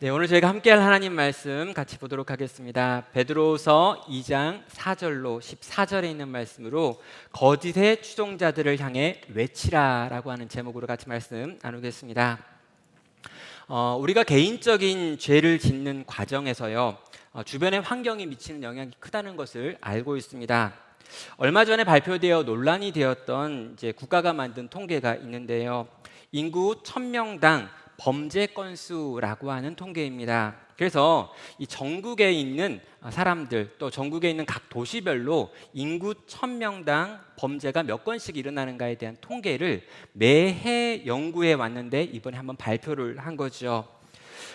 네, 오늘 저희가 함께할 하나님 말씀 같이 보도록 하겠습니다. 베드로서 2장 4절로 14절에 있는 말씀으로 거짓의 추종자들을 향해 외치라라고 하는 제목으로 같이 말씀 나누겠습니다. 우리가 개인적인 죄를 짓는 과정에서요, 주변의 환경이 미치는 영향이 크다는 것을 알고 있습니다. 얼마 전에 발표되어 논란이 되었던 국가가 만든 통계가 있는데요. 인구 1000명당 범죄 건수라고 하는 통계입니다. 그래서 이 전국에 있는 사람들 또 전국에 있는 각 도시별로 인구 1000명당 범죄가 몇 건씩 일어나는가에 대한 통계를 매해 연구해 왔는데 이번에 한번 발표를 한 거죠.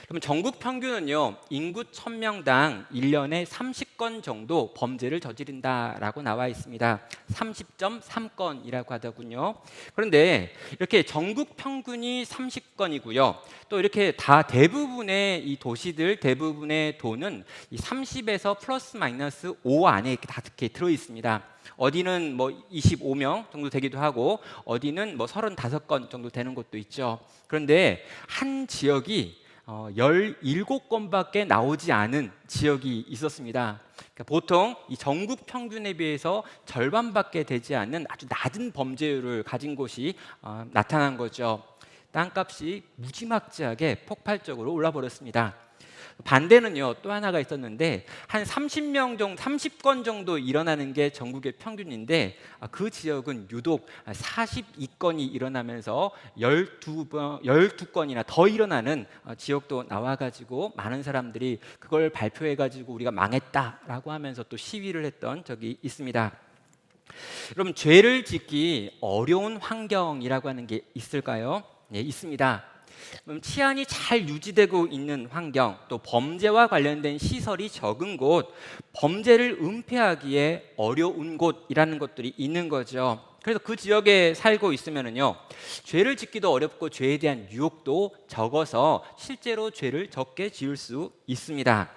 그러면 전국 평균은요, 인구 1000명당 1년에 30건 정도 범죄를 저지른다라고 나와 있습니다. 30.3건이라고 하더군요. 그런데 이렇게 전국 평균이 30건이고요. 또 이렇게 다 대부분의 이 도시들 대부분의 도는 이 30에서 플러스 마이너스 5 안에 이렇게 다 이렇게 들어 있습니다. 어디는 뭐 25명 정도 되기도 하고 어디는 뭐 35건 정도 되는 곳도 있죠. 그런데 한 지역이 17건밖에 나오지 않은 지역이 있었습니다. 그러니까 보통 이 전국 평균에 비해서 절반밖에 되지 않는 아주 낮은 범죄율을 가진 곳이 나타난 거죠. 땅값이 무지막지하게 폭발적으로 올라버렸습니다. 반대는요, 또 하나가 있었는데 한 30건 정도 일어나는 게 전국의 평균인데 그 지역은 유독 42건이 일어나면서 12건이나 더 일어나는 지역도 나와가지고 많은 사람들이 그걸 발표해가지고 우리가 망했다라고 하면서 또 시위를 했던 적이 있습니다. 여러분, 죄를 짓기 어려운 환경이라고 하는 게 있을까요? 네, 있습니다. 치안이 잘 유지되고 있는 환경, 또 범죄와 관련된 시설이 적은 곳, 범죄를 은폐하기에 어려운 곳이라는 것들이 있는 거죠. 그래서 그 지역에 살고 있으면요, 죄를 짓기도 어렵고 죄에 대한 유혹도 적어서 실제로 죄를 적게 지을 수 있습니다.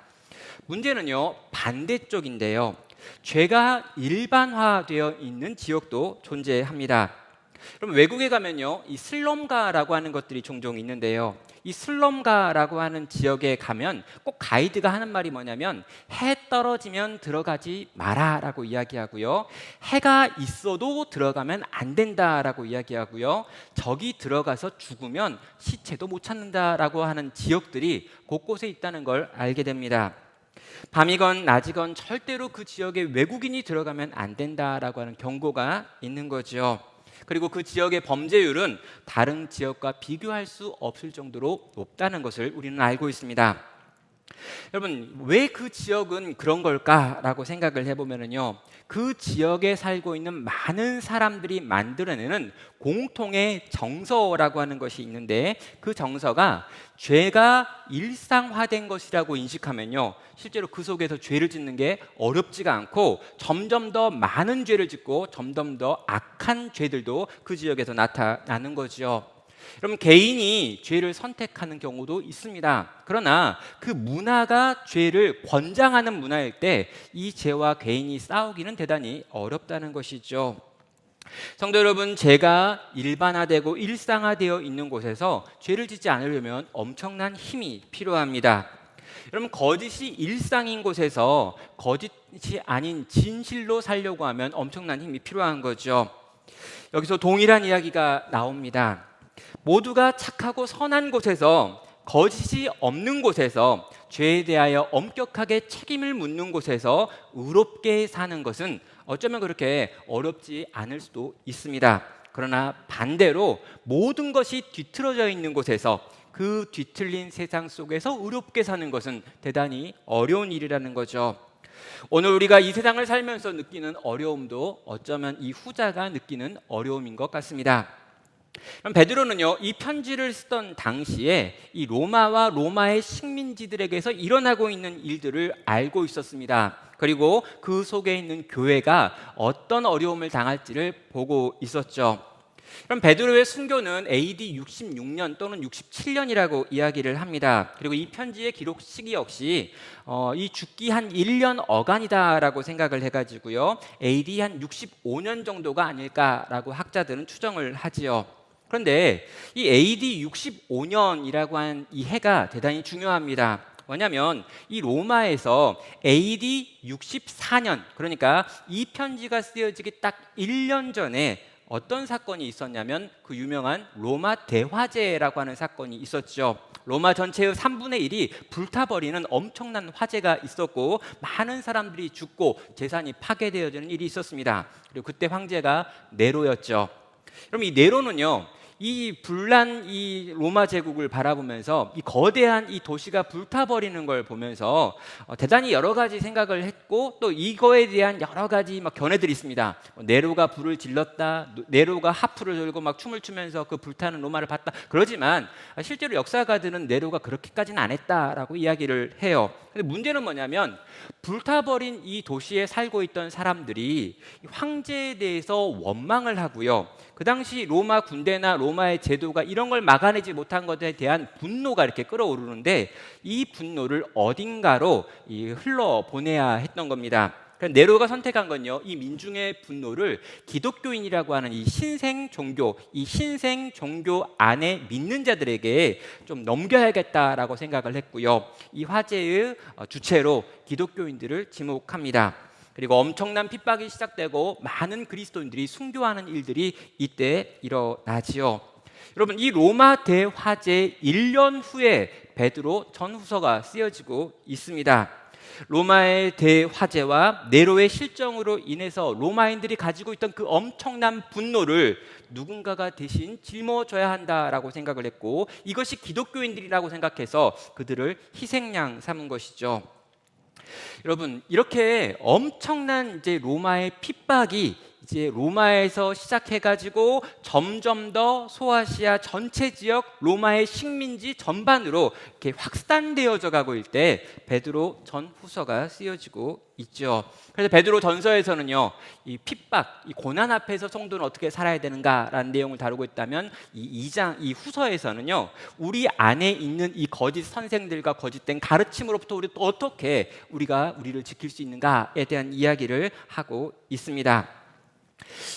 문제는요, 반대쪽인데요. 죄가 일반화되어 있는 지역도 존재합니다. 그럼 외국에 가면요, 이 슬럼가라고 하는 것들이 종종 있는데요. 이 슬럼가라고 하는 지역에 가면 꼭 가이드가 하는 말이 뭐냐면 해 떨어지면 들어가지 마라라고 이야기하고요. 해가 있어도 들어가면 안 된다라고 이야기하고요. 저기 들어가서 죽으면 시체도 못 찾는다라고 하는 지역들이 곳곳에 있다는 걸 알게 됩니다. 밤이건 낮이건 절대로 그 지역에 외국인이 들어가면 안 된다라고 하는 경고가 있는 거죠. 그리고 그 지역의 범죄율은 다른 지역과 비교할 수 없을 정도로 높다는 것을 우리는 알고 있습니다. 여러분, 왜 그 지역은 그런 걸까라고 생각을 해보면요, 그 지역에 살고 있는 많은 사람들이 만들어내는 공통의 정서라고 하는 것이 있는데 그 정서가 죄가 일상화된 것이라고 인식하면요, 실제로 그 속에서 죄를 짓는 게 어렵지가 않고 점점 더 많은 죄를 짓고 점점 더 악한 죄들도 그 지역에서 나타나는 거죠. 여러분, 개인이 죄를 선택하는 경우도 있습니다. 그러나 그 문화가 죄를 권장하는 문화일 때 이 죄와 개인이 싸우기는 대단히 어렵다는 것이죠. 성도 여러분, 죄가 일반화되고 일상화되어 있는 곳에서 죄를 짓지 않으려면 엄청난 힘이 필요합니다. 여러분, 거짓이 일상인 곳에서 거짓이 아닌 진실로 살려고 하면 엄청난 힘이 필요한 거죠. 여기서 동일한 이야기가 나옵니다. 모두가 착하고 선한 곳에서, 거짓이 없는 곳에서, 죄에 대하여 엄격하게 책임을 묻는 곳에서 의롭게 사는 것은 어쩌면 그렇게 어렵지 않을 수도 있습니다. 그러나 반대로 모든 것이 뒤틀어져 있는 곳에서, 그 뒤틀린 세상 속에서 의롭게 사는 것은 대단히 어려운 일이라는 거죠. 오늘 우리가 이 세상을 살면서 느끼는 어려움도 어쩌면 이 후자가 느끼는 어려움인 것 같습니다. 그럼 베드로는요, 이 편지를 쓰던 당시에 이 로마와 로마의 식민지들에게서 일어나고 있는 일들을 알고 있었습니다. 그리고 그 속에 있는 교회가 어떤 어려움을 당할지를 보고 있었죠. 그럼 베드로의 순교는 AD 66년 또는 67년이라고 이야기를 합니다. 그리고 이 편지의 기록 시기 역시 이 죽기 한 1년 어간이다라고 생각을 해가지고요, AD 한 65년 정도가 아닐까라고 학자들은 추정을 하지요. 그런데 이 AD 65년이라고 한 이 해가 대단히 중요합니다. 뭐냐면 이 로마에서 AD 64년, 그러니까 이 편지가 쓰여지기 딱 1년 전에 어떤 사건이 있었냐면 그 유명한 로마 대화재라고 하는 사건이 있었죠. 로마 전체의 3분의 1이 불타버리는 엄청난 화재가 있었고 많은 사람들이 죽고 재산이 파괴되어지는 일이 있었습니다. 그리고 그때 황제가 네로였죠. 그럼 이 네로는요, 이 불난 이 로마 제국을 바라보면서 이 거대한 이 도시가 불타버리는 걸 보면서 대단히 여러 가지 생각을 했고, 또 이거에 대한 여러 가지 막 견해들이 있습니다. 네로가 불을 질렀다, 네로가 하프를 들고 막 춤을 추면서 그 불타는 로마를 봤다. 그러지만 실제로 역사가들은 네로가 그렇게까지는 안 했다라고 이야기를 해요. 근데 문제는 뭐냐면 불타버린 이 도시에 살고 있던 사람들이 황제에 대해서 원망을 하고요. 그 당시 로마 군대나 로마의 제도가 이런 걸 막아내지 못한 것에 대한 분노가 이렇게 끌어오르는데 이 분노를 어딘가로 흘러 보내야 했던 겁니다. 네로가 선택한 건요, 이 민중의 분노를 기독교인이라고 하는 이 신생 종교 안에 믿는 자들에게 좀 넘겨야겠다라고 생각을 했고요. 이 화제의 주체로 기독교인들을 지목합니다. 그리고 엄청난 핍박이 시작되고 많은 그리스도인들이 순교하는 일들이 이때 일어나지요. 여러분, 이 로마 대화재 1년 후에 베드로 전후서가 쓰여지고 있습니다. 로마의 대화재와 네로의 실정으로 인해서 로마인들이 가지고 있던 그 엄청난 분노를 누군가가 대신 짊어져야 한다라고 생각을 했고, 이것이 기독교인들이라고 생각해서 그들을 희생양 삼은 것이죠. 여러분, 이렇게 엄청난 이제 로마의 핍박이 이제 로마에서 시작해가지고 점점 더 소아시아 전체 지역 로마의 식민지 전반으로 이렇게 확산되어져 가고 있을 때 베드로 전후서가 쓰여지고 있죠. 그래서 베드로 전서에서는요, 이 핍박, 이 고난 앞에서 성도는 어떻게 살아야 되는가라는 내용을 다루고 있다면, 이 후서에서는요, 우리 안에 있는 이 거짓 선생들과 거짓된 가르침으로부터 우리 또 어떻게 우리를 지킬 수 있는가에 대한 이야기를 하고 있습니다.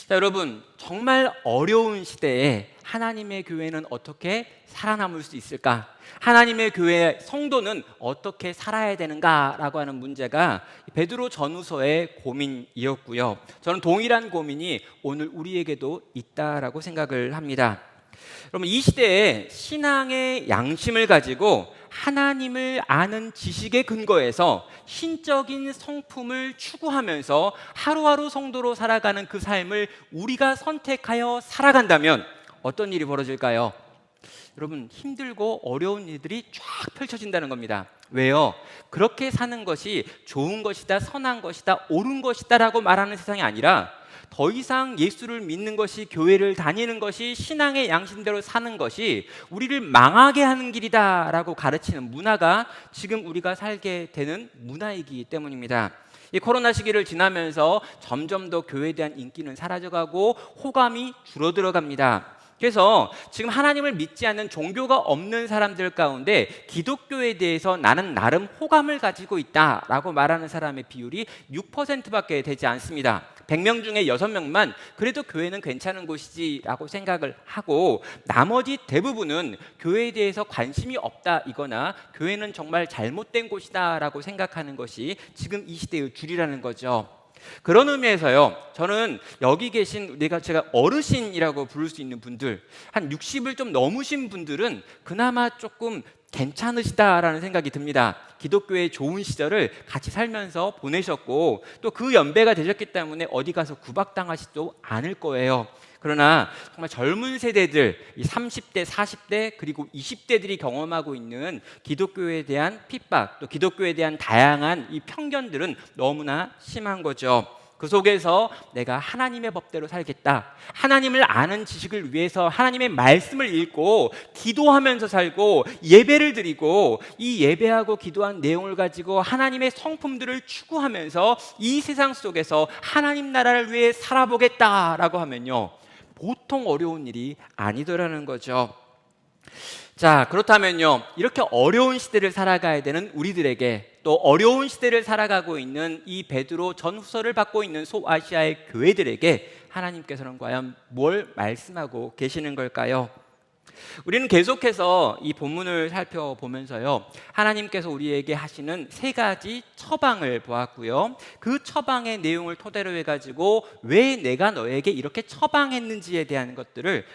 자, 여러분, 정말 어려운 시대에 하나님의 교회는 어떻게 살아남을 수 있을까? 하나님의 교회 성도는 어떻게 살아야 되는가라고 하는 문제가 베드로 전후서의 고민이었고요. 저는 동일한 고민이 오늘 우리에게도 있다라고 생각을 합니다. 여러분, 이 시대에 신앙의 양심을 가지고 하나님을 아는 지식에 근거해서 신적인 성품을 추구하면서 하루하루 성도로 살아가는 그 삶을 우리가 선택하여 살아간다면 어떤 일이 벌어질까요? 여러분, 힘들고 어려운 일들이 쫙 펼쳐진다는 겁니다. 왜요? 그렇게 사는 것이 좋은 것이다, 선한 것이다, 옳은 것이다 라고 말하는 세상이 아니라 더 이상 예수를 믿는 것이, 교회를 다니는 것이, 신앙의 양심대로 사는 것이 우리를 망하게 하는 길이다라고 가르치는 문화가 지금 우리가 살게 되는 문화이기 때문입니다. 이 코로나 시기를 지나면서 점점 더 교회에 대한 인기는 사라져가고 호감이 줄어들어갑니다. 그래서 지금 하나님을 믿지 않는 종교가 없는 사람들 가운데 기독교에 대해서 나는 나름 호감을 가지고 있다라고 말하는 사람의 비율이 6%밖에 되지 않습니다. 100명 중에 6명만 그래도 교회는 괜찮은 곳이지라고 생각을 하고, 나머지 대부분은 교회에 대해서 관심이 없다이거나 교회는 정말 잘못된 곳이다라고 생각하는 것이 지금 이 시대의 줄이라는 거죠. 그런 의미에서요, 저는 여기 계신 제가 어르신이라고 부를 수 있는 분들, 한 60을 좀 넘으신 분들은 그나마 조금 괜찮으시다라는 생각이 듭니다. 기독교의 좋은 시절을 같이 살면서 보내셨고 또 그 연배가 되셨기 때문에 어디 가서 구박당하시지도 않을 거예요. 그러나 정말 젊은 세대들, 이 30대, 40대 그리고 20대들이 경험하고 있는 기독교에 대한 핍박, 또 기독교에 대한 다양한 이 편견들은 너무나 심한 거죠. 그 속에서 내가 하나님의 법대로 살겠다, 하나님을 아는 지식을 위해서 하나님의 말씀을 읽고 기도하면서 살고 예배를 드리고, 이 예배하고 기도한 내용을 가지고 하나님의 성품들을 추구하면서 이 세상 속에서 하나님 나라를 위해 살아보겠다라고 하면요, 보통 어려운 일이 아니더라는 거죠. 자, 그렇다면요. 이렇게 어려운 시대를 살아가야 되는 우리들에게, 또 어려운 시대를 살아가고 있는 이 베드로 전후서를 받고 있는 소아시아의 교회들에게 하나님께서는 과연 뭘 말씀하고 계시는 걸까요? 우리는 계속해서 이 본문을 살펴보면서요, 하나님께서 우리에게 하시는 세 가지 처방을 보았고요, 그 처방의 내용을 토대로 해가지고 왜 내가 너에게 이렇게 처방했는지에 대한 것들을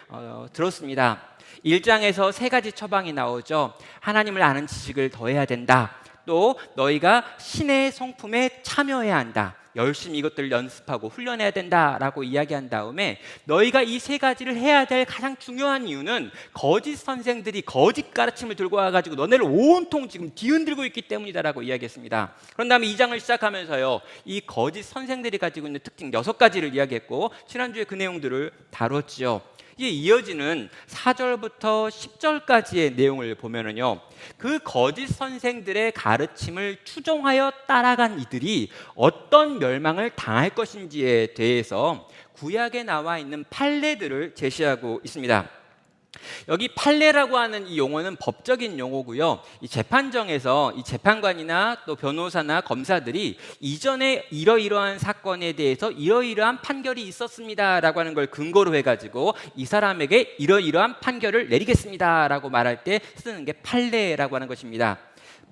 들었습니다. 1장에서 세 가지 처방이 나오죠. 하나님을 아는 지식을 더해야 된다. 또 너희가 신의 성품에 참여해야 한다. 열심히 이것들을 연습하고 훈련해야 된다라고 이야기한 다음에 너희가 이 세 가지를 해야 될 가장 중요한 이유는 거짓 선생들이 거짓 가르침을 들고 와가지고 너네를 온통 지금 뒤흔들고 있기 때문이다라고 이야기했습니다. 그런 다음에 2장을 시작하면서요, 이 거짓 선생들이 가지고 있는 특징 6가지를 이야기했고, 지난주에 그 내용들을 다뤘지요. 이에 이어지는 4절부터 10절까지의 내용을 보면은요, 그 거짓 선생들의 가르침을 추종하여 따라간 이들이 어떤 멸망을 당할 것인지에 대해서 구약에 나와 있는 판례들을 제시하고 있습니다. 여기 판례라고 하는 이 용어는 법적인 용어고요, 이 재판정에서 이 재판관이나 또 변호사나 검사들이 이전에 이러이러한 사건에 대해서 이러이러한 판결이 있었습니다라고 하는 걸 근거로 해가지고 이 사람에게 이러이러한 판결을 내리겠습니다라고 말할 때 쓰는 게 판례라고 하는 것입니다.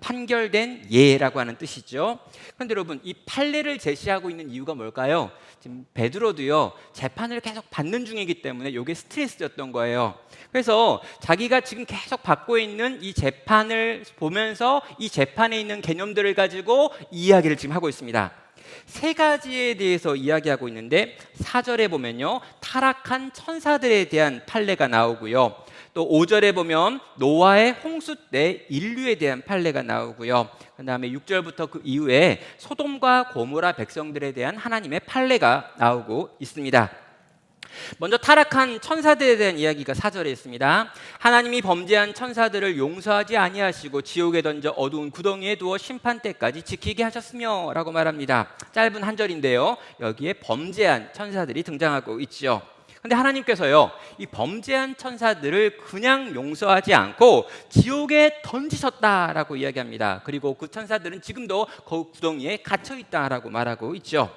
판결된 예라고 하는 뜻이죠. 그런데 여러분, 이 판례를 제시하고 있는 이유가 뭘까요? 지금 베드로도요, 재판을 계속 받는 중이기 때문에 이게 스트레스였던 거예요. 그래서 자기가 지금 계속 받고 있는 이 재판을 보면서 이 재판에 있는 개념들을 가지고 이야기를 지금 하고 있습니다. 세 가지에 대해서 이야기하고 있는데, 4절에 보면요, 타락한 천사들에 대한 판례가 나오고요, 또 5절에 보면 노아의 홍수 때 인류에 대한 판례가 나오고요, 그 다음에 6절부터 그 이후에 소돔과 고모라 백성들에 대한 하나님의 판례가 나오고 있습니다. 먼저 타락한 천사들에 대한 이야기가 4절에 있습니다. 하나님이 범죄한 천사들을 용서하지 아니하시고 지옥에 던져 어두운 구덩이에 두어 심판 때까지 지키게 하셨으며 라고 말합니다. 짧은 한 절인데요, 여기에 범죄한 천사들이 등장하고 있죠. 근데 하나님께서요, 이 범죄한 천사들을 그냥 용서하지 않고 지옥에 던지셨다라고 이야기합니다. 그리고 그 천사들은 지금도 그 구덩이에 갇혀 있다라고 말하고 있죠.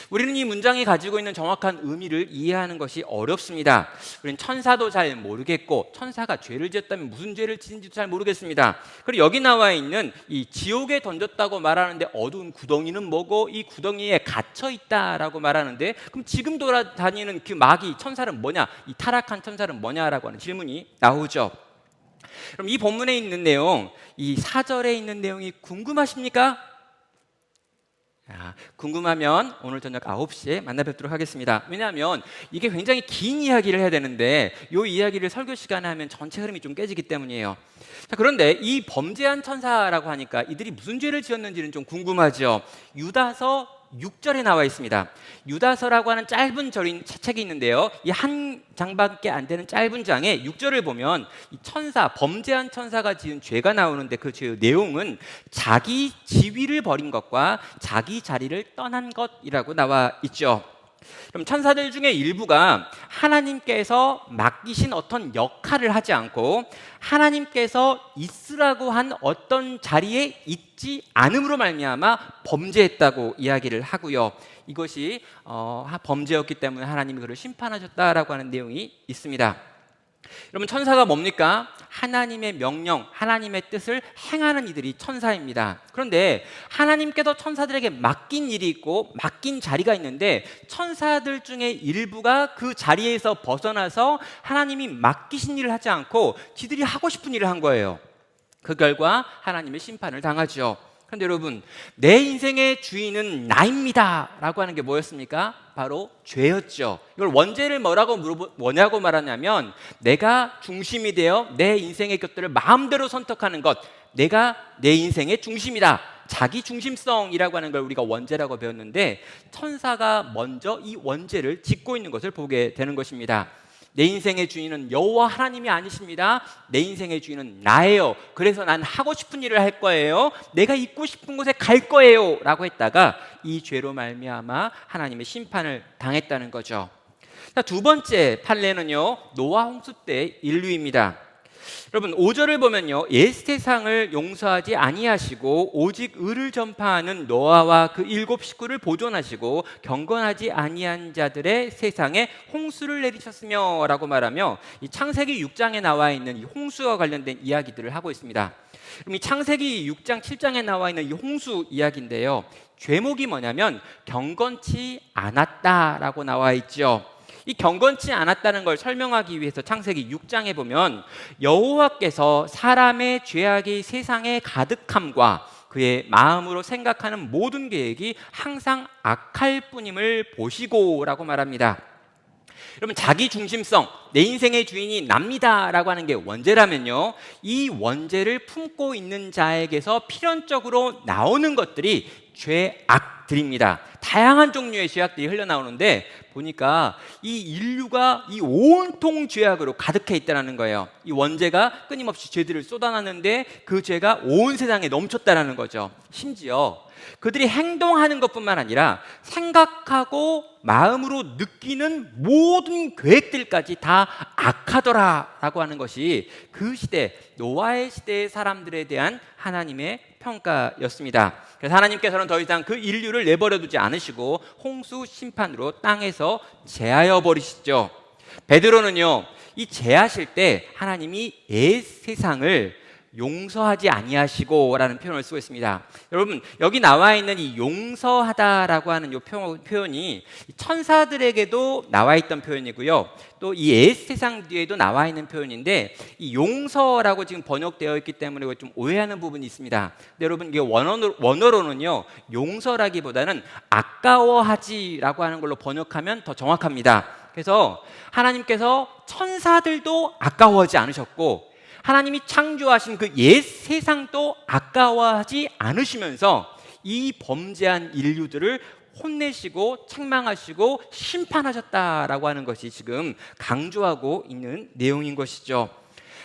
우리는 이 문장이 가지고 있는 정확한 의미를 이해하는 것이 어렵습니다. 우리는 천사도 잘 모르겠고, 천사가 죄를 지었다면 무슨 죄를 지은지도 잘 모르겠습니다. 그리고 여기 나와 있는 이 지옥에 던졌다고 말하는데 어두운 구덩이는 뭐고, 이 구덩이에 갇혀 있다라고 말하는데, 그럼 지금 돌아다니는 그 마귀 천사는 뭐냐, 이 타락한 천사는 뭐냐라고 하는 질문이 나오죠. 그럼 이 본문에 있는 내용, 이 4절에 있는 내용이 궁금하십니까? 궁금하면 오늘 저녁 9시에 만나 뵙도록 하겠습니다. 왜냐하면 이게 굉장히 긴 이야기를 해야 되는데 이 이야기를 설교 시간에 하면 전체 흐름이 좀 깨지기 때문이에요. 자, 그런데 이 범죄한 천사라고 하니까 이들이 무슨 죄를 지었는지는 좀 궁금하죠. 유다서 6절에 나와 있습니다. 유다서라고 하는 짧은 책이 있는데요, 이 한 장밖에 안 되는 짧은 장에 6절을 보면 이 천사, 범죄한 천사가 지은 죄가 나오는데 그 죄의 내용은 자기 지위를 버린 것과 자기 자리를 떠난 것이라고 나와 있죠. 그럼 천사들 중에 일부가 하나님께서 맡기신 어떤 역할을 하지 않고 하나님께서 있으라고 한 어떤 자리에 있지 않음으로 말미암아 범죄했다고 이야기를 하고요, 이것이 범죄였기 때문에 하나님이 그를 심판하셨다라고 하는 내용이 있습니다. 여러분, 천사가 뭡니까? 하나님의 명령, 하나님의 뜻을 행하는 이들이 천사입니다. 그런데 하나님께서 천사들에게 맡긴 일이 있고 맡긴 자리가 있는데, 천사들 중에 일부가 그 자리에서 벗어나서 하나님이 맡기신 일을 하지 않고 지들이 하고 싶은 일을 한 거예요. 그 결과 하나님의 심판을 당하죠. 그런데 여러분, 내 인생의 주인은 나입니다 라고 하는 게 뭐였습니까? 바로 죄였죠. 이걸 원죄를 뭐냐고 말하냐면, 내가 중심이 되어 내 인생의 것들을 마음대로 선택하는 것, 내가 내 인생의 중심이다, 자기 중심성이라고 하는 걸 우리가 원죄라고 배웠는데, 천사가 먼저 이 원죄를 짓고 있는 것을 보게 되는 것입니다. 내 인생의 주인은 여호와 하나님이 아니십니다. 내 인생의 주인은 나예요. 그래서 난 하고 싶은 일을 할 거예요. 내가 있고 싶은 곳에 갈 거예요 라고 했다가 이 죄로 말미암아 하나님의 심판을 당했다는 거죠. 자, 두 번째 판례는요, 노아 홍수 때 인류입니다. 여러분 5절을 보면요, 옛 세상을 용서하지 아니하시고 오직 의를 전파하는 노아와 그 7식구를 보존하시고 경건하지 아니한 자들의 세상에 홍수를 내리셨으며 라고 말하며 이 창세기 6장에 나와 있는 이 홍수와 관련된 이야기들을 하고 있습니다. 그럼 이 창세기 6장 7장에 나와 있는 이 홍수 이야기인데요, 죄목이 뭐냐면 경건치 않았다라고 나와 있죠. 이 경건치 않았다는 걸 설명하기 위해서 창세기 6장에 보면 여호와께서 사람의 죄악이 세상에 가득함과 그의 마음으로 생각하는 모든 계획이 항상 악할 뿐임을 보시고라고 말합니다. 여러분 자기 중심성, 내 인생의 주인이 납니다라고 하는 게 원죄라면요, 이 원죄를 품고 있는 자에게서 필연적으로 나오는 것들이 죄악들입니다. 다양한 종류의 죄악들이 흘러나오는데 보니까 이 인류가 이 온통 죄악으로 가득해 있다는 거예요. 이 원죄가 끊임없이 죄들을 쏟아놨는데 그 죄가 온 세상에 넘쳤다는 거죠. 심지어 그들이 행동하는 것뿐만 아니라 생각하고 마음으로 느끼는 모든 계획들까지 다 악하더라라고 하는 것이 그 시대, 노아의 시대의 사람들에 대한 하나님의 평가였습니다. 그래서 하나님께서는 더 이상 그 인류를 내버려 두지 않으시고 홍수 심판으로 땅에서 제하여 버리시죠. 베드로는요, 이 제하실 때 하나님이 옛 세상을 용서하지 아니하시고 라는 표현을 쓰고 있습니다. 여러분 여기 나와 있는 이 용서하다라고 하는 이 표현이 천사들에게도 나와 있던 표현이고요, 또 이 옛 세상 뒤에도 나와 있는 표현인데, 이 용서라고 지금 번역되어 있기 때문에 좀 오해하는 부분이 있습니다. 근데 여러분 이게 원어로는요, 용서라기보다는 아까워하지라고 하는 걸로 번역하면 더 정확합니다. 그래서 하나님께서 천사들도 아까워하지 않으셨고 하나님이 창조하신 그 옛 세상도 아까워하지 않으시면서 이 범죄한 인류들을 혼내시고 책망하시고 심판하셨다라고 하는 것이 지금 강조하고 있는 내용인 것이죠.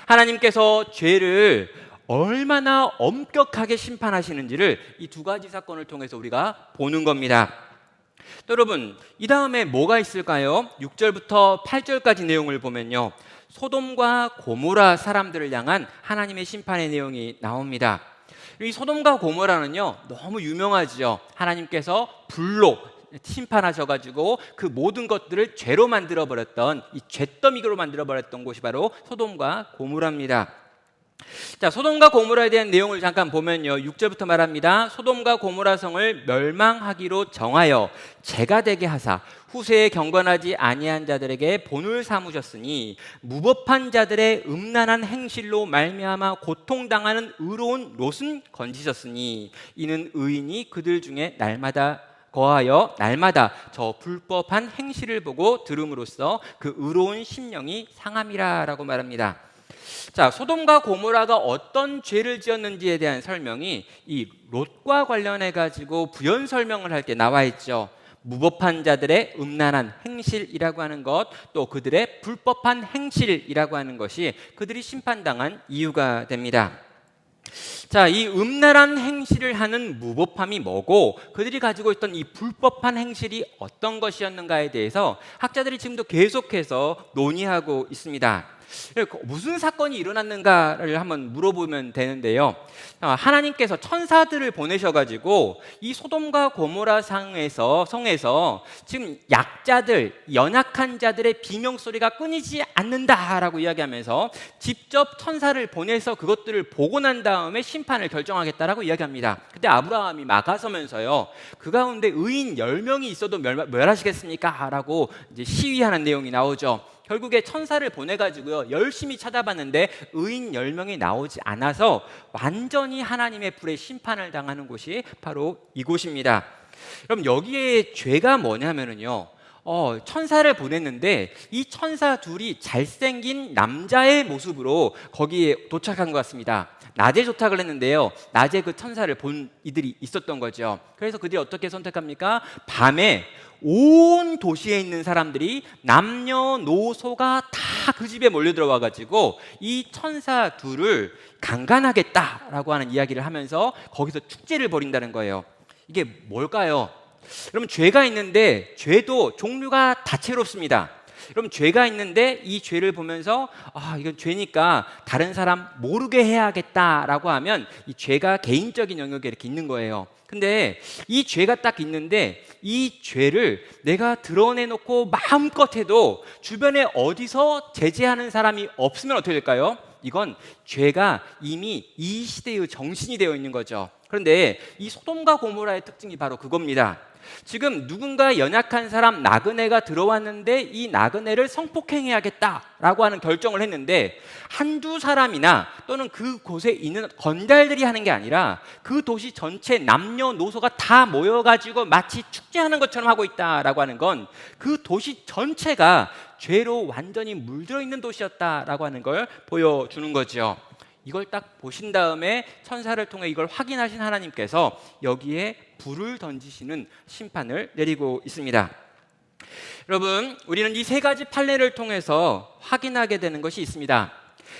하나님께서 죄를 얼마나 엄격하게 심판하시는지를 이 두 가지 사건을 통해서 우리가 보는 겁니다. 또 여러분 이 다음에 뭐가 있을까요? 6절부터 8절까지 내용을 보면요, 소돔과 고모라 사람들을 향한 하나님의 심판의 내용이 나옵니다. 이 소돔과 고모라는요 너무 유명하죠. 하나님께서 불로 심판하셔가지고 그 모든 것들을 죄로 만들어버렸던, 이 죄더미로 만들어버렸던 곳이 바로 소돔과 고모라입니다. 자, 소돔과 고모라에 대한 내용을 잠깐 보면요, 6절부터 말합니다. 소돔과 고모라 성을 멸망하기로 정하여 재가 되게 하사 후세에 경건하지 아니한 자들에게 본을 삼으셨으니 무법한 자들의 음란한 행실로 말미암아 고통당하는 의로운 롯은 건지셨으니 이는 의인이 그들 중에 날마다 거하여 날마다 저 불법한 행실을 보고 들음으로써 그 의로운 심령이 상함이라라고 말합니다. 자, 소돔과 고모라가 어떤 죄를 지었는지에 대한 설명이 이 롯과 관련해 가지고 부연 설명을 할 때 나와 있죠. 무법한 자들의 음란한 행실이라고 하는 것, 또 그들의 불법한 행실이라고 하는 것이 그들이 심판당한 이유가 됩니다. 자, 이 음란한 행실을 하는 무법함이 뭐고 그들이 가지고 있던 이 불법한 행실이 어떤 것이었는가에 대해서 학자들이 지금도 계속해서 논의하고 있습니다. 무슨 사건이 일어났는가를 한번 물어보면 되는데요, 하나님께서 천사들을 보내셔가지고 이 소돔과 고모라 성에서 지금 약자들, 연약한 자들의 비명소리가 끊이지 않는다라고 이야기하면서 직접 천사를 보내서 그것들을 보고 난 다음에 심판을 결정하겠다라고 이야기합니다. 그때 아브라함이 막아서면서요, 그 가운데 의인 10명이 있어도 멸하시겠습니까? 라고 이제 시위하는 내용이 나오죠. 결국에 천사를 보내가지고요 열심히 찾아봤는데 의인 10명이 나오지 않아서 완전히 하나님의 불의 심판을 당하는 곳이 바로 이곳입니다. 그럼 여기에 죄가 뭐냐면요, 천사를 보냈는데 이 천사 둘이 잘생긴 남자의 모습으로 거기에 도착한 것 같습니다. 낮에 도착을 했는데요, 낮에 그 천사를 본 이들이 있었던 거죠. 그래서 그들이 어떻게 선택합니까? 밤에 온 도시에 있는 사람들이 남녀노소가 다 그 집에 몰려 들어와 가지고 이 천사 둘을 강간하겠다라고 하는 이야기를 하면서 거기서 축제를 벌인다는 거예요. 이게 뭘까요? 여러분 죄가 있는데 죄도 종류가 다채롭습니다. 여러분, 죄가 있는데 이 죄를 보면서 이건 죄니까 다른 사람 모르게 해야겠다라고 하면 이 죄가 개인적인 영역에 이렇게 있는 거예요. 근데 이 죄가 딱 있는데 이 죄를 내가 드러내놓고 마음껏 해도 주변에 어디서 제재하는 사람이 없으면 어떻게 될까요? 이건 죄가 이미 이 시대의 정신이 되어 있는 거죠. 그런데 이 소돔과 고모라의 특징이 바로 그겁니다. 지금 누군가 연약한 사람 나그네가 들어왔는데 이 나그네를 성폭행해야겠다라고 하는 결정을 했는데 한두 사람이나 또는 그곳에 있는 건달들이 하는 게 아니라 그 도시 전체 남녀노소가 다 모여가지고 마치 축제하는 것처럼 하고 있다라고 하는 건 그 도시 전체가 죄로 완전히 물들어 있는 도시였다라고 하는 걸 보여주는 거죠. 이걸 딱 보신 다음에 천사를 통해 이걸 확인하신 하나님께서 여기에 불을 던지시는 심판을 내리고 있습니다. 여러분, 우리는 이 세 가지 판례를 통해서 확인하게 되는 것이 있습니다.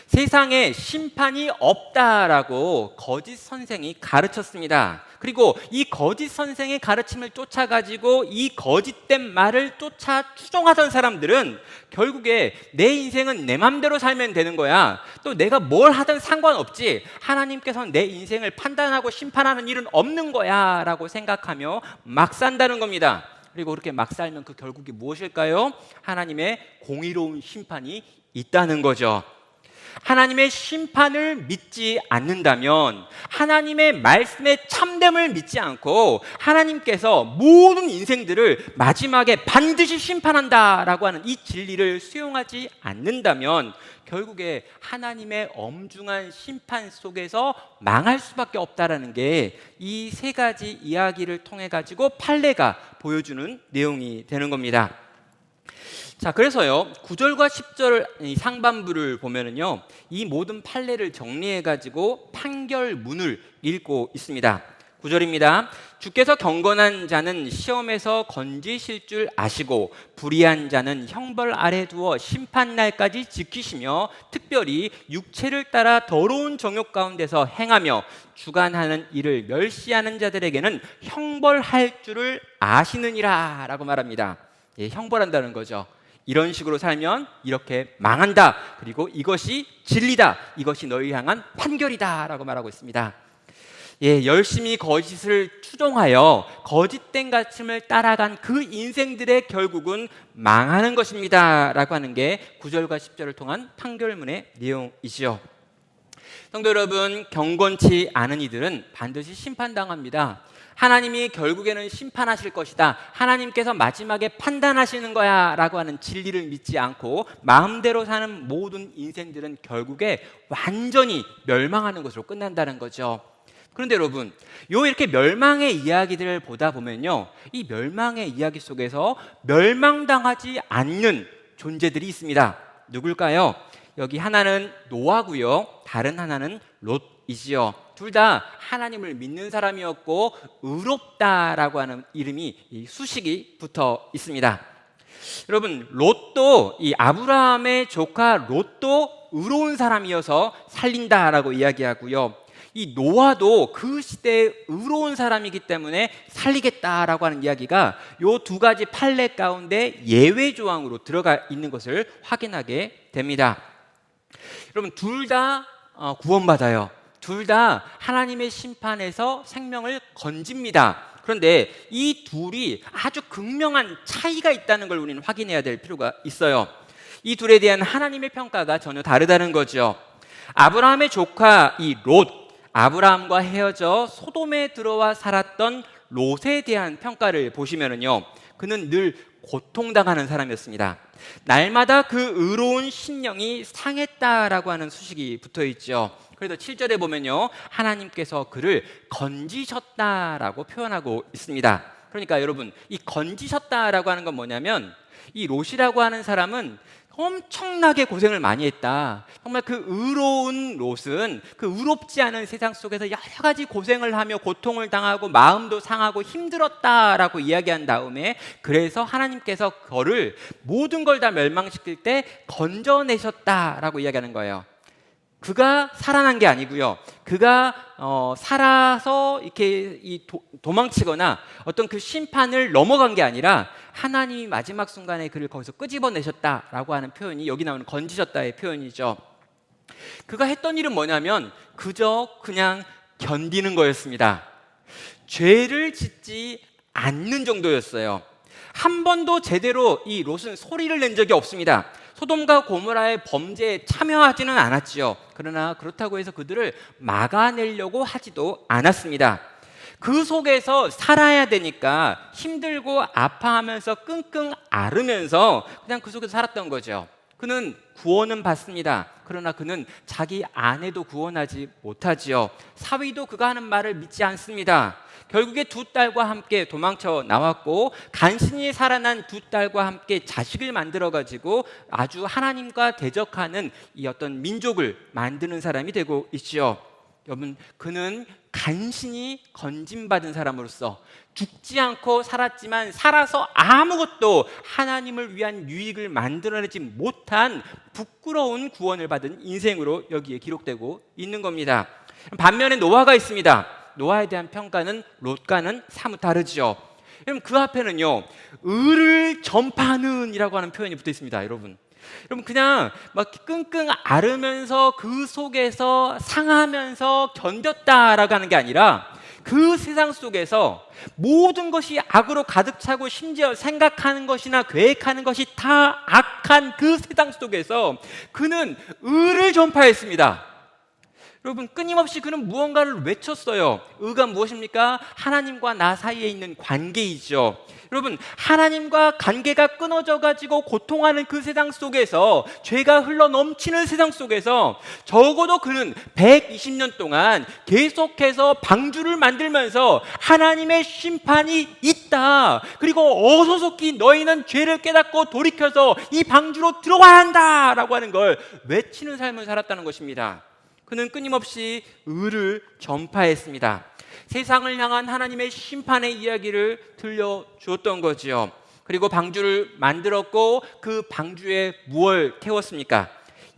세상에 심판이 없다라고 거짓 선생이 가르쳤습니다. 그리고 이 거짓 선생의 가르침을 쫓아가지고 이 거짓된 말을 쫓아 추종하던 사람들은 결국에 내 인생은 내 맘대로 살면 되는 거야, 또 내가 뭘 하든 상관없지, 하나님께서는 내 인생을 판단하고 심판하는 일은 없는 거야 라고 생각하며 막 산다는 겁니다. 그리고 그렇게 막 살면 그 결국이 무엇일까요? 하나님의 공의로운 심판이 있다는 거죠. 하나님의 심판을 믿지 않는다면, 하나님의 말씀의 참됨을 믿지 않고 하나님께서 모든 인생들을 마지막에 반드시 심판한다라고 하는 이 진리를 수용하지 않는다면 결국에 하나님의 엄중한 심판 속에서 망할 수밖에 없다라는 게 이 세 가지 이야기를 통해 가지고 판례가 보여주는 내용이 되는 겁니다. 자, 그래서요 9절과 10절 상반부를 보면은요 이 모든 판례를 정리해 가지고 판결문을 읽고 있습니다. 9절입니다. 주께서 경건한 자는 시험에서 건지실 줄 아시고 불의한 자는 형벌 아래 두어 심판 날까지 지키시며 특별히 육체를 따라 더러운 정욕 가운데서 행하며 주관하는 일을 멸시하는 자들에게는 형벌할 줄을 아시느니라 라고 말합니다. 형벌한다는 거죠. 이런 식으로 살면 이렇게 망한다. 그리고 이것이 진리다. 이것이 너희 향한 판결이다 라고 말하고 있습니다. 열심히 거짓을 추종하여 거짓된 가르침을 따라간 그 인생들의 결국은 망하는 것입니다 라고 하는 게 9절과 10절을 통한 판결문의 내용이지요. 성도 여러분, 경건치 않은 이들은 반드시 심판당합니다. 하나님이 결국에는 심판하실 것이다, 하나님께서 마지막에 판단하시는 거야 라고 하는 진리를 믿지 않고 마음대로 사는 모든 인생들은 결국에 완전히 멸망하는 것으로 끝난다는 거죠. 그런데 여러분, 이렇게 멸망의 이야기들을 보다 보면요 이 멸망의 이야기 속에서 멸망당하지 않는 존재들이 있습니다. 누굴까요? 여기 하나는 노아고요, 다른 하나는 롯이지요. 둘 다 하나님을 믿는 사람이었고 의롭다라고 하는 이름이 수식이 붙어 있습니다. 여러분, 롯도 이 아브라함의 조카 롯도 의로운 사람이어서 살린다라고 이야기하고요, 이 노아도 그 시대에 의로운 사람이기 때문에 살리겠다라고 하는 이야기가 이 두 가지 판례 가운데 예외 조항으로 들어가 있는 것을 확인하게 됩니다. 여러분, 둘 다 구원받아요. 둘 다 하나님의 심판에서 생명을 건집니다. 그런데 이 둘이 아주 극명한 차이가 있다는 걸 우리는 확인해야 될 필요가 있어요. 이 둘에 대한 하나님의 평가가 전혀 다르다는 거죠. 아브라함의 조카 이 롯, 아브라함과 헤어져 소돔에 들어와 살았던 롯에 대한 평가를 보시면은요 그는 늘 고통당하는 사람이었습니다. 날마다 그 의로운 심령이 상했다라고 하는 수식이 붙어 있죠. 그래서 7절에 보면요 하나님께서 그를 건지셨다라고 표현하고 있습니다. 그러니까 여러분, 이 건지셨다라고 하는 건 뭐냐면 이 롯이라고 하는 사람은 엄청나게 고생을 많이 했다. 정말 그 의로운 롯은 그 의롭지 않은 세상 속에서 여러 가지 고생을 하며 고통을 당하고 마음도 상하고 힘들었다라고 이야기한 다음에 그래서 하나님께서 그를 모든 걸 다 멸망시킬 때 건져내셨다라고 이야기하는 거예요. 그가 살아난 게 아니고요, 그가 살아서 이렇게 도망치거나 어떤 그 심판을 넘어간 게 아니라 하나님이 마지막 순간에 그를 거기서 끄집어내셨다라고 하는 표현이 여기 나오는 건지셨다의 표현이죠. 그가 했던 일은 뭐냐면 그저 그냥 견디는 거였습니다. 죄를 짓지 않는 정도였어요. 한 번도 제대로 이 롯은 소리를 낸 적이 없습니다. 소돔과 고모라의 범죄에 참여하지는 않았지요. 그러나 그렇다고 해서 그들을 막아내려고 하지도 않았습니다. 그 속에서 살아야 되니까 힘들고 아파하면서 끙끙 앓으면서 그냥 그 속에서 살았던 거죠. 그는 구원은 받습니다. 그러나 그는 자기 아내도 구원하지 못하지요. 사위도 그가 하는 말을 믿지 않습니다. 결국에 두 딸과 함께 도망쳐 나왔고 간신히 살아난 두 딸과 함께 자식을 만들어 가지고 아주 하나님과 대적하는 이 어떤 민족을 만드는 사람이 되고 있지요. 여러분, 그는 간신히 건짐받은 사람으로서 죽지 않고 살았지만 살아서 아무것도 하나님을 위한 유익을 만들어내지 못한 부끄러운 구원을 받은 인생으로 여기에 기록되고 있는 겁니다. 반면에 노아가 있습니다. 노아에 대한 평가는 롯과는 사뭇 다르죠. 여러분, 그 앞에는요 의를 전파하는 이라고 하는 표현이 붙어 있습니다. 여러분 그냥 막 끙끙 앓으면서 그 속에서 상하면서 견뎠다라고 하는 게 아니라 그 세상 속에서 모든 것이 악으로 가득 차고 심지어 생각하는 것이나 계획하는 것이 다 악한 그 세상 속에서 그는 의를 전파했습니다. 여러분, 끊임없이 그는 무언가를 외쳤어요. 의가 무엇입니까? 하나님과 나 사이에 있는 관계이죠. 여러분, 하나님과 관계가 끊어져 가지고 고통하는 그 세상 속에서, 죄가 흘러 넘치는 세상 속에서 적어도 그는 120년 동안 계속해서 방주를 만들면서 하나님의 심판이 있다, 그리고 어서속히 너희는 죄를 깨닫고 돌이켜서 이 방주로 들어와야 한다 라고 하는 걸 외치는 삶을 살았다는 것입니다. 그는 끊임없이 의를 전파했습니다. 세상을 향한 하나님의 심판의 이야기를 들려주었던 거지요. 그리고 방주를 만들었고 그 방주에 무엇을 태웠습니까?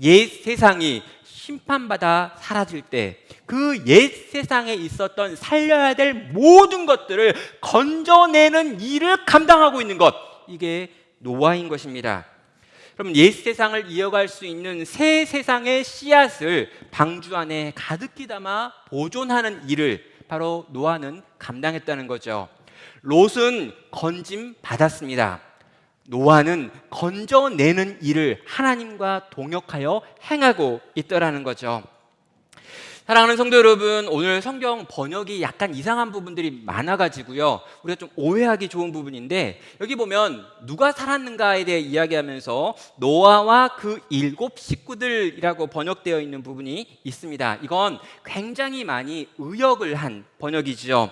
옛 세상이 심판받아 사라질 때 그 옛 세상에 있었던 살려야 될 모든 것들을 건져내는 일을 감당하고 있는 것, 이게 노아인 것입니다. 그럼 옛 세상을 이어갈 수 있는 새 세상의 씨앗을 방주 안에 가득히 담아 보존하는 일을 바로 노아는 감당했다는 거죠. 롯은 건짐 받았습니다. 노아는 건져내는 일을 하나님과 동역하여 행하고 있더라는 거죠. 사랑하는 성도 여러분, 오늘 성경 번역이 약간 이상한 부분들이 많아가지고요, 우리가 좀 오해하기 좋은 부분인데, 여기 보면 누가 살았는가에 대해 이야기하면서 노아와 그 7 식구들이라고 번역되어 있는 부분이 있습니다. 이건 굉장히 많이 의역을 한 번역이죠.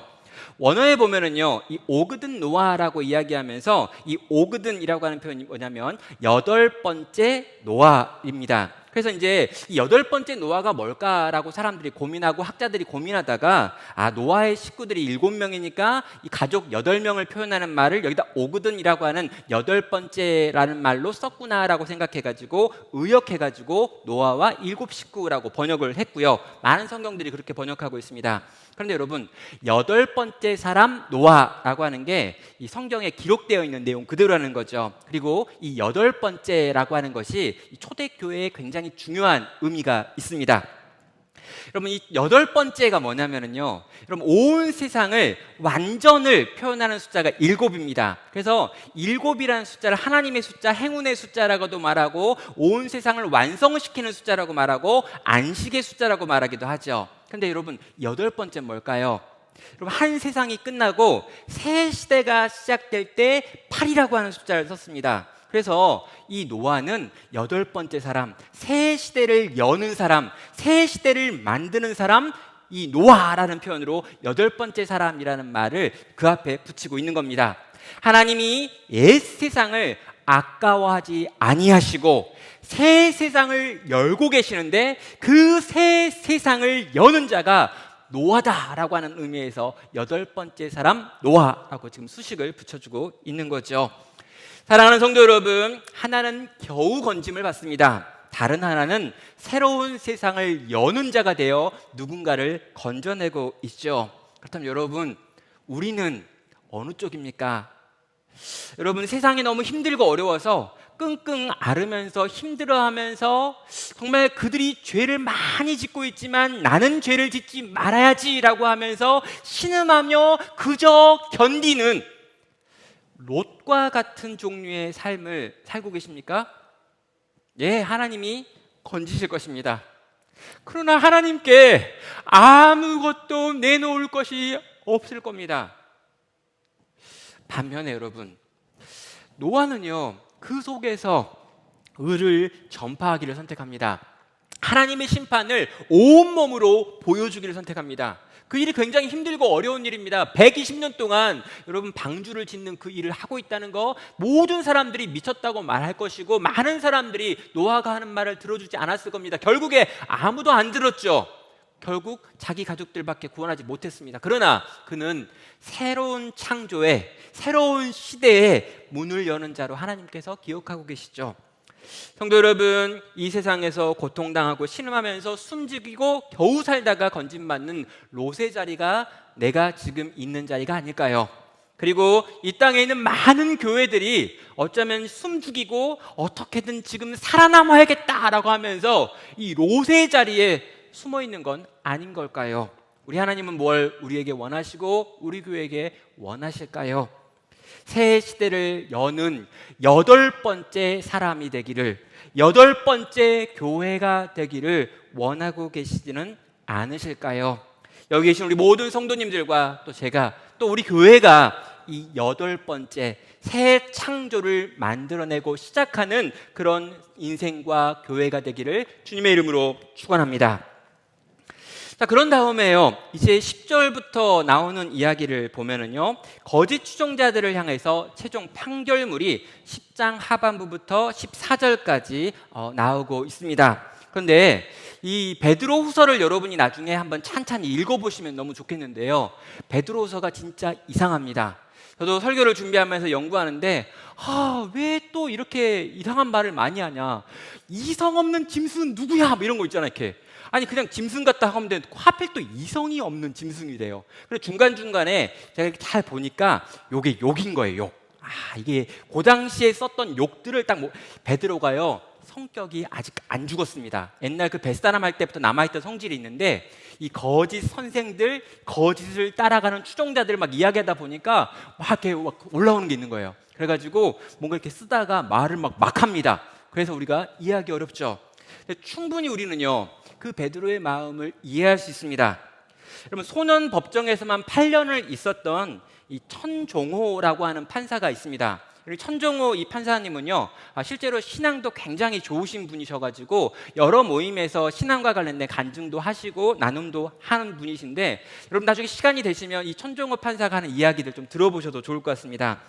원어에 보면은요, 이 오그든 노아라고 이야기하면서 이 오그든이라고 하는 표현이 뭐냐면 8번째 노아입니다. 그래서 이제 이 8번째 노아가 뭘까라고 사람들이 고민하고 학자들이 고민하다가, 노아의 식구들이 7명이니까 이 가족 8명을 표현하는 말을 여기다 오그든이라고 하는 8번째라는 말로 썼구나라고 생각해가지고 의역해가지고 노아와 7 식구라고 번역을 했고요. 많은 성경들이 그렇게 번역하고 있습니다. 그런데 여러분, 8번째 사람 노아라고 하는 게 이 성경에 기록되어 있는 내용 그대로라는 거죠. 그리고 이 8번째라고 하는 것이 이 초대교회에 굉장히 중요한 의미가 있습니다. 여러분, 이 8번째가 뭐냐면요, 여러분, 온 세상을 완전을 표현하는 숫자가 7입니다. 그래서 7이라는 숫자를 하나님의 숫자, 행운의 숫자라고도 말하고, 온 세상을 완성시키는 숫자라고 말하고, 안식의 숫자라고 말하기도 하죠. 근데 여러분, 8번째는 뭘까요? 여러분, 한 세상이 끝나고 새 시대가 시작될 때 8이라고 하는 숫자를 썼습니다. 그래서 이 노아는 8번째 사람, 새 시대를 여는 사람, 새 시대를 만드는 사람, 이 노아라는 표현으로 8번째 사람이라는 말을 그 앞에 붙이고 있는 겁니다. 하나님이 옛 세상을 아까워하지 아니하시고 새 세상을 열고 계시는데, 그 새 세상을 여는 자가 노아다라고 하는 의미에서 8번째 사람 노아라고 지금 수식을 붙여주고 있는 거죠. 사랑하는 성도 여러분, 하나는 겨우 건짐을 받습니다. 다른 하나는 새로운 세상을 여는 자가 되어 누군가를 건져내고 있죠. 그렇다면 여러분, 우리는 어느 쪽입니까? 여러분, 세상이 너무 힘들고 어려워서 끙끙 앓으면서 힘들어하면서 정말 그들이 죄를 많이 짓고 있지만 나는 죄를 짓지 말아야지라고 하면서 신음하며 그저 견디는 롯과 같은 종류의 삶을 살고 계십니까? 예, 하나님이 건지실 것입니다. 그러나 하나님께 아무것도 내놓을 것이 없을 겁니다. 반면에 여러분, 노아는요, 그 속에서 의를 전파하기를 선택합니다. 하나님의 심판을 온몸으로 보여주기를 선택합니다. 그 일이 굉장히 힘들고 어려운 일입니다. 120년 동안 여러분 방주를 짓는 그 일을 하고 있다는 거, 모든 사람들이 미쳤다고 말할 것이고 많은 사람들이 노아가 하는 말을 들어주지 않았을 겁니다. 결국에 아무도 안 들었죠. 결국 자기 가족들밖에 구원하지 못했습니다. 그러나 그는 새로운 창조의, 새로운 시대의 문을 여는 자로 하나님께서 기억하고 계시죠. 성도 여러분, 이 세상에서 고통당하고 신음하면서 숨죽이고 겨우 살다가 건진받는 롯의 자리가 내가 지금 있는 자리가 아닐까요? 그리고 이 땅에 있는 많은 교회들이 어쩌면 숨죽이고 어떻게든 지금 살아남아야겠다라고 하면서 이 롯의 자리에 숨어 있는 건 아닌 걸까요? 우리 하나님은 뭘 우리에게 원하시고 우리 교회에게 원하실까요? 새 시대를 여는 8번째 사람이 되기를, 8번째 교회가 되기를 원하고 계시지는 않으실까요? 여기 계신 우리 모든 성도님들과 또 제가, 또 우리 교회가 이 8번째 새 창조를 만들어내고 시작하는 그런 인생과 교회가 되기를 주님의 이름으로 축원합니다. 자, 그런 다음에요, 이제 10절부터 나오는 이야기를 보면은요, 거짓 추종자들을 향해서 최종 판결물이 10장 하반부부터 14절까지 나오고 있습니다. 그런데 이 베드로 후서를 여러분이 나중에 한번 찬찬히 읽어보시면 너무 좋겠는데요, 베드로 후서가 진짜 이상합니다. 저도 설교를 준비하면서 연구하는데 왜 또 이렇게 이상한 말을 많이 하냐, 이성 없는 짐승은 누구야, 뭐 이런 거 있잖아요. 이렇게 아니 그냥 짐승 같다 하면 되는데 하필 또 이성이 없는 짐승이래요. 그래서 중간중간에 제가 이렇게 잘 보니까 요게 욕인 거예요. 욕. 이게 그 당시에 썼던 욕들을 딱 베드로가요, 성격이 아직 안 죽었습니다. 옛날 그 벳사람 할 때부터 남아있던 성질이 있는데 이 거짓 선생들, 거짓을 따라가는 추종자들 막 이야기하다 보니까 막 이렇게 올라오는 게 있는 거예요. 그래가지고 뭔가 이렇게 쓰다가 말을 막 합니다. 그래서 우리가 이해하기 어렵죠. 충분히 우리는요, 그 베드로의 마음을 이해할 수 있습니다. 여러분, 소년 법정에서만 8년을 있었던 이 천종호라고 하는 판사가 있습니다. 천종호 이 판사님은요, 실제로 신앙도 굉장히 좋으신 분이셔가지고 여러 모임에서 신앙과 관련된 간증도 하시고 나눔도 하는 분이신데, 여러분 나중에 시간이 되시면 이 천종호 판사가 하는 이야기들 좀 들어보셔도 좋을 것 같습니다.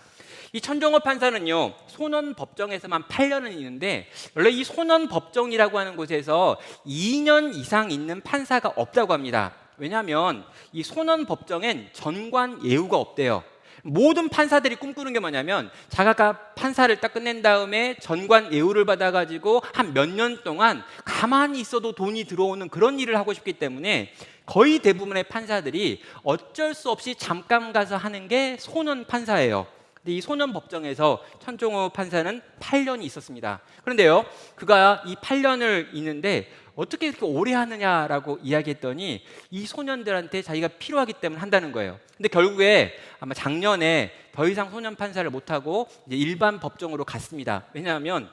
이 천종호 판사는요, 소년 법정에서만 8년은 있는데 원래 이 소년 법정이라고 하는 곳에서 2년 이상 있는 판사가 없다고 합니다. 왜냐하면 이 소년 법정엔 전관 예우가 없대요. 모든 판사들이 꿈꾸는 게 뭐냐면 자기가 판사를 딱 끝낸 다음에 전관 예우를 받아가지고 한 몇 년 동안 가만히 있어도 돈이 들어오는 그런 일을 하고 싶기 때문에 거의 대부분의 판사들이 어쩔 수 없이 잠깐 가서 하는 게 소년 판사예요. 근데 이 소년 법정에서 천종호 판사는 8년이 있었습니다. 그런데요, 그가 이 8년을 있는데 어떻게 이렇게 오래 하느냐라고 이야기했더니 이 소년들한테 자기가 필요하기 때문에 한다는 거예요. 근데 결국에 아마 작년에 더 이상 소년 판사를 못하고 이제 일반 법정으로 갔습니다. 왜냐하면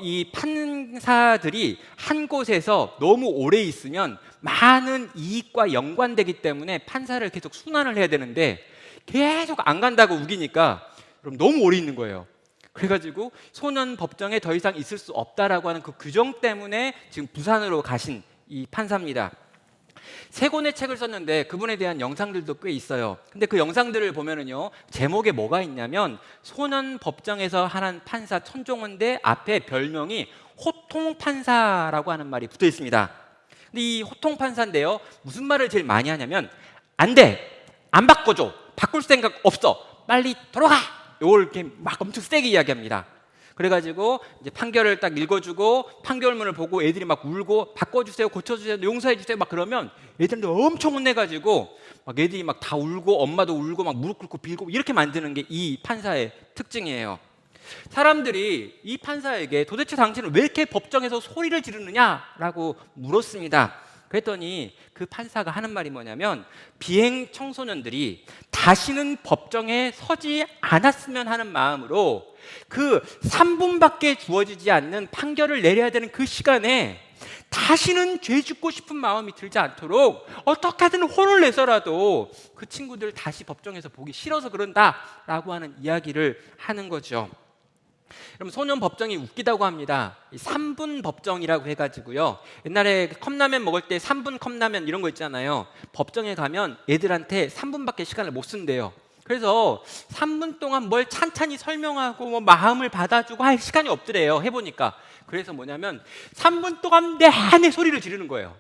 이 판사들이 한 곳에서 너무 오래 있으면 많은 이익과 연관되기 때문에 판사를 계속 순환을 해야 되는데 계속 안 간다고 우기니까 그럼 너무 오래 있는 거예요. 그래가지고 소년 법정에 더 이상 있을 수 없다라고 하는 그 규정 때문에 지금 부산으로 가신 이 판사입니다. 3권의 책을 썼는데 그분에 대한 영상들도 꽤 있어요. 근데 그 영상들을 보면은요, 제목에 뭐가 있냐면 소년 법정에서 하는 판사 천종호인데 앞에 별명이 호통 판사라고 하는 말이 붙어 있습니다. 근데 이 호통 판사인데요, 무슨 말을 제일 많이 하냐면 안 돼, 안 바꿔줘, 바꿀 생각 없어, 빨리 돌아가, 이걸 이렇게 막 엄청 세게 이야기합니다. 그래가지고 이제 판결을 딱 읽어주고 판결문을 보고 애들이 막 울고 바꿔주세요, 고쳐주세요, 용서해주세요 막 그러면 애들한테 엄청 혼내가지고 막 애들이 막 다 울고 엄마도 울고 막 무릎 꿇고 빌고 이렇게 만드는 게 이 판사의 특징이에요. 사람들이 이 판사에게 도대체 당신은 왜 이렇게 법정에서 소리를 지르느냐라고 물었습니다. 그랬더니 그 판사가 하는 말이 뭐냐면 비행 청소년들이 다시는 법정에 서지 않았으면 하는 마음으로 그 3분밖에 주어지지 않는 판결을 내려야 되는 그 시간에 다시는 죄 짓고 싶은 마음이 들지 않도록 어떻게든 혼을 내서라도 그 친구들 다시 법정에서 보기 싫어서 그런다라고 하는 이야기를 하는 거죠. 여러분, 소년 법정이 웃기다고 합니다. 3분 법정이라고 해가지고요, 옛날에 컵라면 먹을 때 3분 컵라면 이런 거 있잖아요. 법정에 가면 애들한테 3분밖에 시간을 못 쓴대요. 그래서 3분 동안 뭘 찬찬히 설명하고 뭐 마음을 받아주고 할 시간이 없더래요. 해보니까. 그래서 뭐냐면 3분 동안 내내 소리를 지르는 거예요.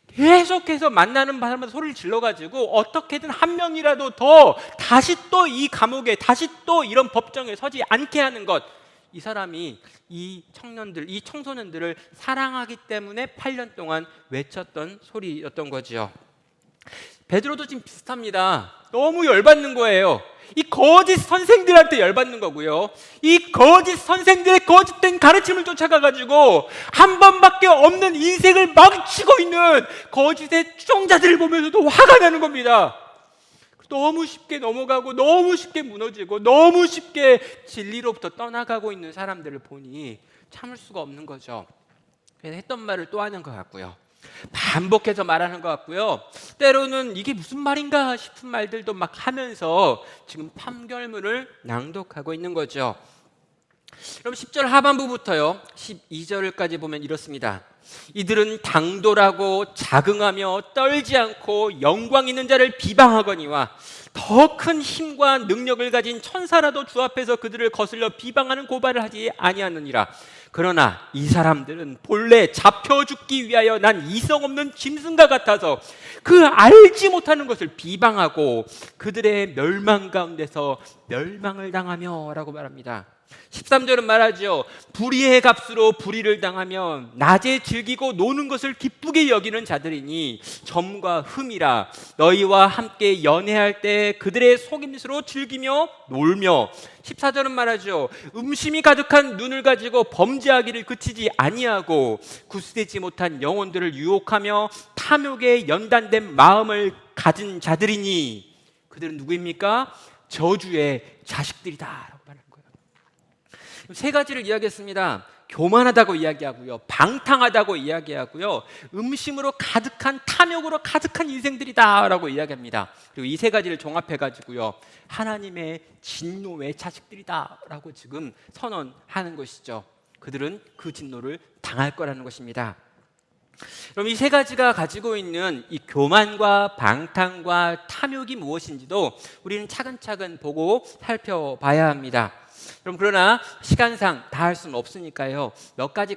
계속해서 만나는 사람마다 소리를 질러가지고 어떻게든 한 명이라도 더 다시 또 이 감옥에, 다시 또 이런 법정에 서지 않게 하는 것. 이 사람이 이 청년들, 이 청소년들을 사랑하기 때문에 8년 동안 외쳤던 소리였던 거죠. 베드로도 지금 비슷합니다. 너무 열받는 거예요. 이 거짓 선생들한테 열받는 거고요, 이 거짓 선생들의 거짓된 가르침을 쫓아가가지고 한 번밖에 없는 인생을 망치고 있는 거짓의 추종자들을 보면서도 화가 나는 겁니다. 너무 쉽게 넘어가고 너무 쉽게 무너지고 너무 쉽게 진리로부터 떠나가고 있는 사람들을 보니 참을 수가 없는 거죠. 그래서 했던 말을 또 하는 것 같고요, 반복해서 말하는 것 같고요, 때로는 이게 무슨 말인가 싶은 말들도 막 하면서 지금 판결문을 낭독하고 있는 거죠. 그럼 10절 하반부부터요 12절까지 보면 이렇습니다. 이들은 당돌하고 자긍하며 떨지 않고 영광 있는 자를 비방하거니와 더 큰 힘과 능력을 가진 천사라도 주 앞에서 그들을 거슬려 비방하는 고발을 하지 아니하느니라. 그러나 이 사람들은 본래 잡혀 죽기 위하여 난 이성 없는 짐승과 같아서 그 알지 못하는 것을 비방하고 그들의 멸망 가운데서 멸망을 당하며 라고 말합니다. 13절은 말하죠. 불의의 값으로 불의를 당하며 낮에 즐기고 노는 것을 기쁘게 여기는 자들이니 점과 흠이라. 너희와 함께 연애할 때 그들의 속임수로 즐기며 놀며. 14절은 말하죠. 음심이 가득한 눈을 가지고 범죄하기를 그치지 아니하고 굳세지 못한 영혼들을 유혹하며 탐욕에 연단된 마음을 가진 자들이니. 그들은 누구입니까? 저주의 자식들이다 라고 말하는 거예요. 세 가지를 이야기했습니다. 교만하다고 이야기하고요, 방탕하다고 이야기하고요, 음심으로 가득한, 탐욕으로 가득한 인생들이다 라고 이야기합니다. 그리고 이 세 가지를 종합해 가지고요, 하나님의 진노의 자식들이다 라고 지금 선언하는 것이죠. 그들은 그 진노를 당할 거라는 것입니다. 그럼 이 세 가지가 가지고 있는 이 교만과 방탕과 탐욕이 무엇인지도 우리는 차근차근 보고 살펴봐야 합니다. 그러나 시간상 다 할 수는 없으니까요, 몇 가지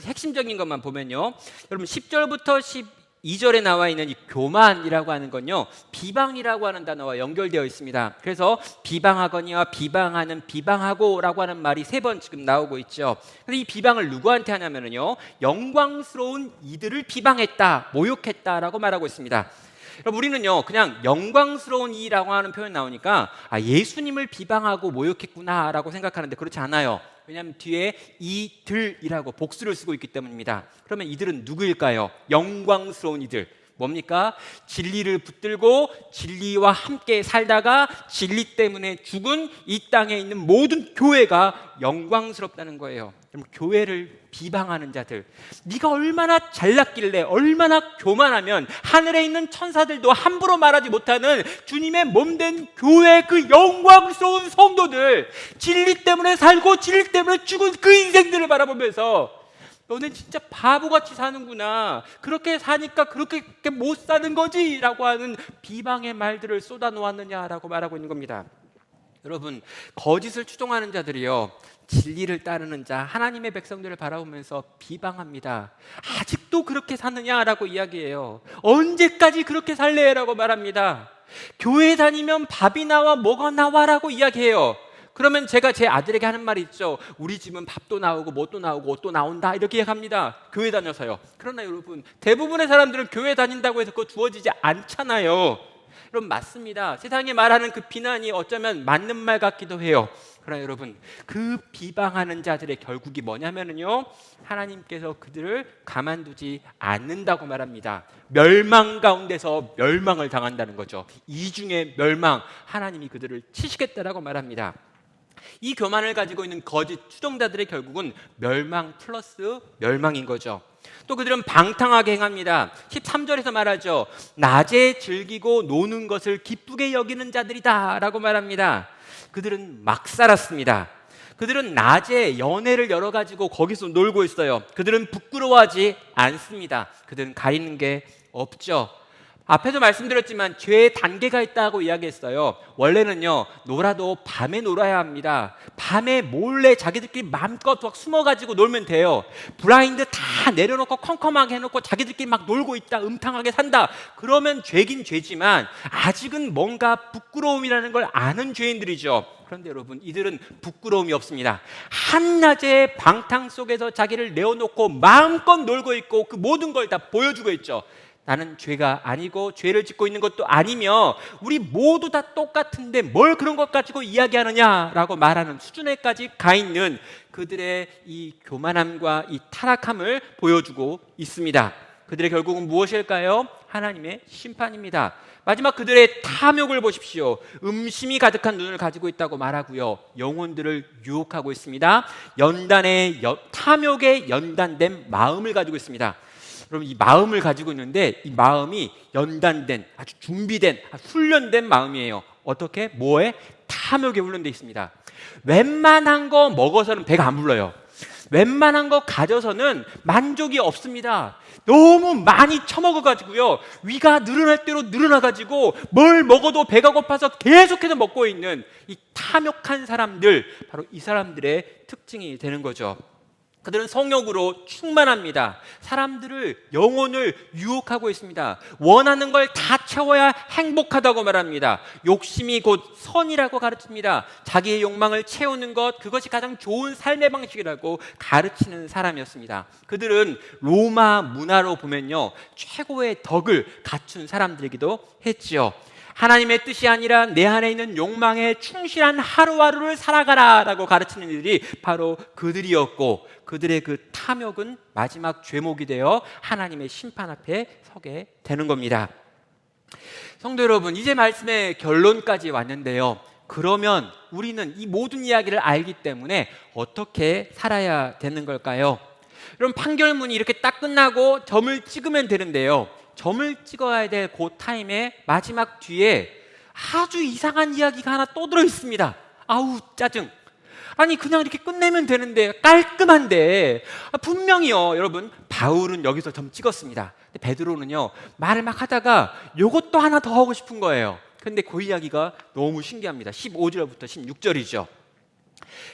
핵심적인 것만 보면요, 여러분 10절부터 12절에 나와 있는 이 교만이라고 하는 건요, 비방이라고 하는 단어와 연결되어 있습니다. 그래서 비방하거니와 비방하는, 비방하고라고 하는 말이 3번 지금 나오고 있죠. 근데 이 비방을 누구한테 하냐면요, 영광스러운 이들을 비방했다, 모욕했다라고 말하고 있습니다. 그럼 우리는요, 그냥 영광스러운 이라고 하는 표현 나오니까 예수님을 비방하고 모욕했구나라고 생각하는데 그렇지 않아요. 왜냐하면 뒤에 이들이라고 복수를 쓰고 있기 때문입니다. 그러면 이들은 누구일까요? 영광스러운 이들. 뭡니까? 진리를 붙들고 진리와 함께 살다가 진리 때문에 죽은 이 땅에 있는 모든 교회가 영광스럽다는 거예요. 그럼 교회를 비방하는 자들, 네가 얼마나 잘났길래, 얼마나 교만하면 하늘에 있는 천사들도 함부로 말하지 못하는 주님의 몸된 교회, 그 영광스러운 성도들, 진리 때문에 살고 진리 때문에 죽은 그 인생들을 바라보면서 너네 진짜 바보같이 사는구나, 그렇게 사니까 그렇게 못 사는 거지 라고 하는 비방의 말들을 쏟아놓았느냐라고 말하고 있는 겁니다. 여러분, 거짓을 추종하는 자들이요, 진리를 따르는 자, 하나님의 백성들을 바라보면서 비방합니다. 아직도 그렇게 사느냐라고 이야기해요. 언제까지 그렇게 살래라고 말합니다. 교회 다니면 밥이 나와 뭐가 나와라고 이야기해요. 그러면 제가 제 아들에게 하는 말이 있죠. 우리 집은 밥도 나오고 뭣도 나오고 옷도 나온다 이렇게 얘기합니다. 교회 다녀서요. 그러나 여러분, 대부분의 사람들은 교회 다닌다고 해서 그거 주어지지 않잖아요. 여러분, 맞습니다. 세상에 말하는 그 비난이 어쩌면 맞는 말 같기도 해요. 그러나 여러분, 그 비방하는 자들의 결국이 뭐냐면요, 하나님께서 그들을 가만두지 않는다고 말합니다. 멸망 가운데서 멸망을 당한다는 거죠. 이중의 멸망, 하나님이 그들을 치시겠다라고 말합니다. 이 교만을 가지고 있는 거짓 추종자들의 결국은 멸망 플러스 멸망인 거죠. 또 그들은 방탕하게 행합니다. 13절에서 말하죠. 낮에 즐기고 노는 것을 기쁘게 여기는 자들이다 라고 말합니다. 그들은 막 살았습니다. 그들은 낮에 연애를 열어가지고 거기서 놀고 있어요. 그들은 부끄러워하지 않습니다. 그들은 가리는 게 없죠. 앞에서 말씀드렸지만 죄의 단계가 있다고 이야기했어요. 원래는요, 놀아도 밤에 놀아야 합니다. 밤에 몰래 자기들끼리 마음껏 막 숨어가지고 놀면 돼요. 블라인드 다 내려놓고 컴컴하게 해놓고 자기들끼리 막 놀고 있다, 음탕하게 산다, 그러면 죄긴 죄지만 아직은 뭔가 부끄러움이라는 걸 아는 죄인들이죠. 그런데 여러분, 이들은 부끄러움이 없습니다. 한낮에 방탕 속에서 자기를 내어놓고 마음껏 놀고 있고 그 모든 걸 다 보여주고 있죠. 나는 죄가 아니고 죄를 짓고 있는 것도 아니며 우리 모두 다 똑같은데 뭘 그런 것 가지고 이야기하느냐라고 말하는 수준에까지 가 있는 그들의 이 교만함과 이 타락함을 보여주고 있습니다. 그들의 결국은 무엇일까요? 하나님의 심판입니다. 마지막 그들의 탐욕을 보십시오. 음심이 가득한 눈을 가지고 있다고 말하고요, 영혼들을 유혹하고 있습니다. 탐욕에 연단된 마음을 가지고 있습니다. 여러분, 이 마음을 가지고 있는데 이 마음이 연단된, 아주 준비된, 훈련된 마음이에요. 어떻게? 뭐에? 탐욕에 훈련되어 있습니다. 웬만한 거 먹어서는 배가 안 불러요. 웬만한 거 가져서는 만족이 없습니다. 너무 많이 처먹어가지고요, 위가 늘어날 대로 늘어나가지고 뭘 먹어도 배가 고파서 계속해서 먹고 있는 이 탐욕한 사람들, 바로 이 사람들의 특징이 되는 거죠. 그들은 성욕으로 충만합니다. 사람들을, 영혼을 유혹하고 있습니다. 원하는 걸 다 채워야 행복하다고 말합니다. 욕심이 곧 선이라고 가르칩니다. 자기의 욕망을 채우는 것, 그것이 가장 좋은 삶의 방식이라고 가르치는 사람이었습니다. 그들은 로마 문화로 보면요, 최고의 덕을 갖춘 사람들이기도 했지요. 하나님의 뜻이 아니라 내 안에 있는 욕망에 충실한 하루하루를 살아가라 라고 가르치는 이들이 바로 그들이었고, 그들의 그 탐욕은 마지막 죄목이 되어 하나님의 심판 앞에 서게 되는 겁니다. 성도 여러분, 이제 말씀의 결론까지 왔는데요, 그러면 우리는 이 모든 이야기를 알기 때문에 어떻게 살아야 되는 걸까요? 여러분, 판결문이 이렇게 딱 끝나고 점을 찍으면 되는데요, 점을 찍어야 될 그 타임의 마지막 뒤에 아주 이상한 이야기가 하나 또 들어 있습니다. 아우, 짜증. 아니, 그냥 이렇게 끝내면 되는데, 깔끔한데. 분명히요, 여러분, 바울은 여기서 점 찍었습니다. 근데 베드로는요, 말을 막 하다가 요것도 하나 더 하고 싶은 거예요. 근데 그 이야기가 너무 신기합니다. 15절부터 16절이죠.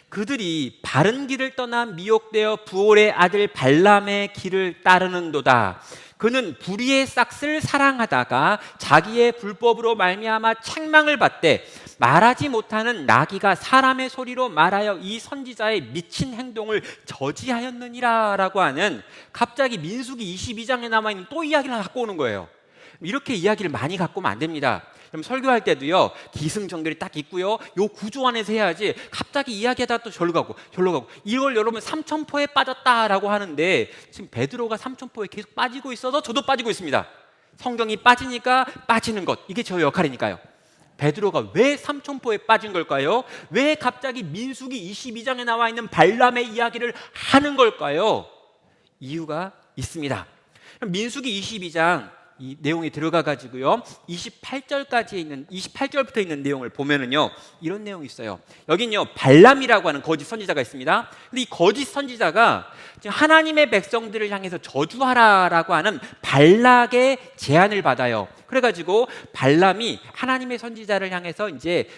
그들이 바른 길을 떠나 미혹되어 부올의 아들 발람의 길을 따르는도다. 그는 불의의 싹을 사랑하다가 자기의 불법으로 말미암아 책망을 받되 말하지 못하는 나귀가 사람의 소리로 말하여 이 선지자의 미친 행동을 저지하였느니라 라고 하는, 갑자기 민수기 22장에 남아있는 또 이야기를 갖고 오는 거예요. 이렇게 이야기를 많이 갖고 오면 안 됩니다. 그럼 설교할 때도요, 기승전결이 딱 있고요, 요 구조 안에서 해야지 갑자기 이야기하다가 또 절로 가고 이걸 여러분 삼천포에 빠졌다라고 하는데, 지금 베드로가 삼천포에 계속 빠지고 있어서 저도 빠지고 있습니다. 성경이 빠지니까 빠지는 것, 이게 저 역할이니까요. 베드로가 왜 삼천포에 빠진 걸까요? 왜 갑자기 민수기 22장에 나와 있는 발람의 이야기를 하는 걸까요? 이유가 있습니다. 민수기 22장 이 내용이 들어가 가지고요, 28절부터 있는 내용을 보면은요, 이런 내용이 있어요. 여긴요, 발람이라고 하는 거짓 선지자가 있습니다. 근데 이 거짓 선지자가 지금 하나님의 백성들을 향해서 저주하라라고 하는 발락의 제안을 받아요. 그래가지고 발람이 하나님의 선지자를 향해서 이제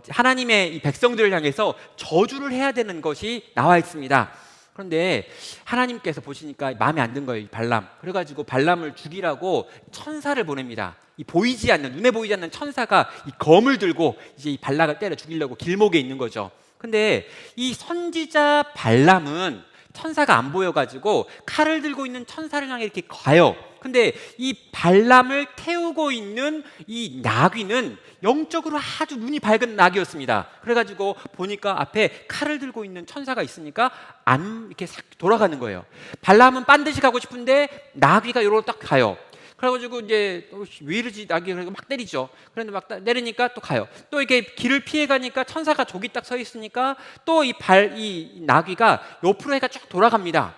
하나님의 이 백성들을 향해서 저주를 해야 되는 것이 나와 있습니다. 그런데 하나님께서 보시니까 마음에 안 든 거예요, 이 발람. 그래가지고 발람을 죽이라고 천사를 보냅니다. 이 눈에 보이지 않는 천사가 이 검을 들고 이제 이 발락을 때려 죽이려고 길목에 있는 거죠. 근데 이 선지자 발람은 천사가 안 보여가지고 칼을 들고 있는 천사를 향해 이렇게 가요. 근데 이 발람을 태우고 있는 이 나귀는 영적으로 아주 눈이 밝은 나귀였습니다. 그래가지고 보니까 앞에 칼을 들고 있는 천사가 있으니까 안 이렇게 싹 돌아가는 거예요. 발람은 반드시 가고 싶은데 나귀가 이러고 딱 가요. 그래가지고 이제 왜 이러지 나귀가 막 때리죠. 그런데 막 때리니까 또 가요. 또 이렇게 길을 피해 가니까 천사가 저기 딱 서 있으니까 또 이 나귀가 옆으로 해가 쭉 돌아갑니다.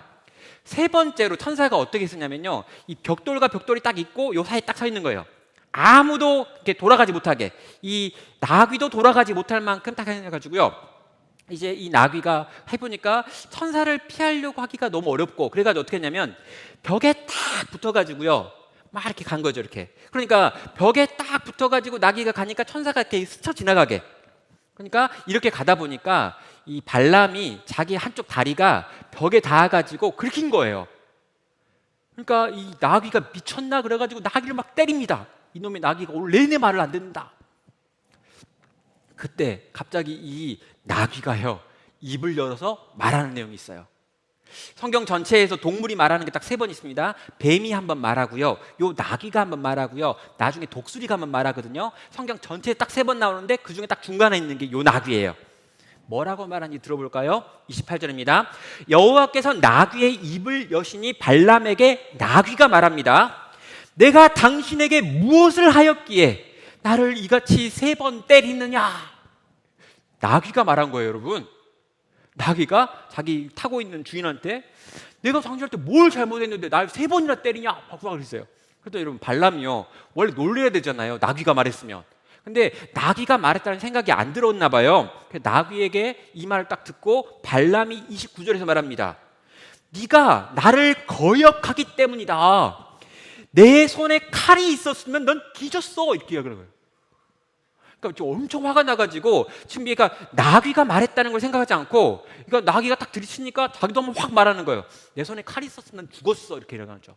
세 번째로 천사가 어떻게 했냐면요, 이 벽돌과 벽돌이 딱 있고 요 사이에 딱 서 있는 거예요. 아무도 이렇게 돌아가지 못하게, 이 나귀도 돌아가지 못할 만큼 딱 해가지고요. 이제 이 나귀가 해보니까 천사를 피하려고 하기가 너무 어렵고, 그래가지고 어떻게 했냐면 벽에 딱 붙어가지고요, 막 이렇게 간 거죠. 이렇게. 그러니까 벽에 딱 붙어가지고 나귀가 가니까 천사가 이렇게 스쳐 지나가게. 그러니까 이렇게 가다 보니까 이 발람이 자기 한쪽 다리가 벽에 닿아가지고 긁힌 거예요. 그러니까 이 나귀가 미쳤나 그래가지고 나귀를 막 때립니다. 이놈의 나귀가 오늘 내내 말을 안 듣는다. 그때 갑자기 이 나귀가요, 입을 열어서 말하는 내용이 있어요. 성경 전체에서 동물이 말하는 게 딱 3번 있습니다. 뱀이 한번 말하고요, 요 나귀가 한번 말하고요, 나중에 독수리가 한번 말하거든요. 성경 전체에 딱 3번 나오는데 그 중에 딱 중간에 있는 게 요 나귀예요. 뭐라고 말하는지 들어볼까요? 28절입니다. 여호와께서 나귀의 입을 여시니 발람에게 나귀가 말합니다. 내가 당신에게 무엇을 하였기에 나를 이같이 3번 때리느냐? 나귀가 말한 거예요, 여러분. 나귀가 자기 타고 있는 주인한테 내가 당신한테 뭘 잘못했는데 날 3번이나 때리냐? 막 그랬어요. 그래도 여러분, 발람이요, 원래 놀려야 되잖아요, 나귀가 말했으면. 근데 나귀가 말했다는 생각이 안 들었나 봐요. 나귀에게 이 말을 딱 듣고 발람이 29절에서 말합니다. 네가 나를 거역하기 때문이다. 내 손에 칼이 있었으면 넌 뒤졌어. 이렇게 이야기하는 거예요. 그러니까 엄청 화가 나가지고 지금 얘가 나귀가 말했다는 걸 생각하지 않고, 그러니까 나귀가 딱 들이치니까 자기도 한번 확 말하는 거예요. 내 손에 칼이 있었으면 죽었어. 이렇게 이야기하죠.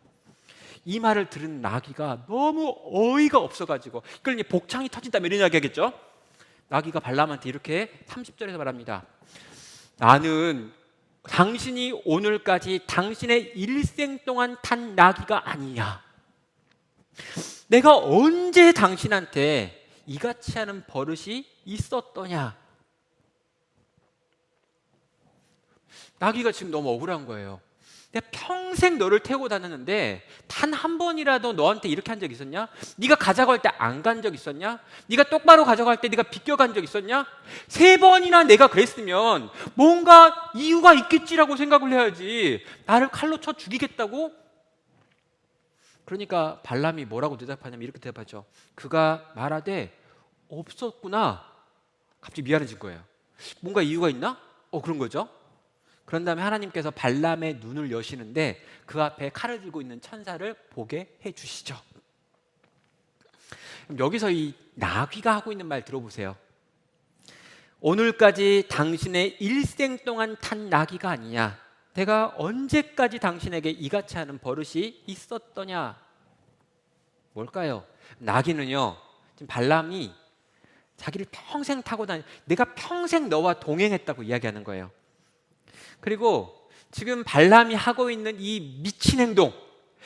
이 말을 들은 나귀가 너무 어이가 없어가지고, 그걸 이제 복창이 터진다 이런 이야기 하겠죠. 나귀가 발람한테 이렇게 30절에서 말합니다. 나는 당신이 오늘까지 당신의 일생 동안 탄 나귀가 아니냐. 내가 언제 당신한테 이같이 하는 버릇이 있었더냐. 나귀가 지금 너무 억울한 거예요. 내가 평생 너를 태우고 다녔는데 단 한 번이라도 너한테 이렇게 한 적 있었냐? 네가 가자고 할 때 안 간 적 있었냐? 네가 똑바로 가자고 할 때 네가 비껴간 적 있었냐? 3번이나 내가 그랬으면 뭔가 이유가 있겠지라고 생각을 해야지, 나를 칼로 쳐 죽이겠다고? 그러니까 발람이 뭐라고 대답하냐면 이렇게 대답하죠. 그가 말하되 없었구나. 갑자기 미안해진 거예요. 뭔가 이유가 있나? 그런 거죠. 그런 다음에 하나님께서 발람의 눈을 여시는데 그 앞에 칼을 들고 있는 천사를 보게 해주시죠. 그럼 여기서 이 나귀가 하고 있는 말 들어보세요. 오늘까지 당신의 일생 동안 탄 나귀가 아니냐? 내가 언제까지 당신에게 이같이 하는 버릇이 있었더냐? 뭘까요? 나귀는요, 지금 발람이 자기를 평생 타고 내가 평생 너와 동행했다고 이야기하는 거예요. 그리고 지금 발람이 하고 있는 이 미친 행동,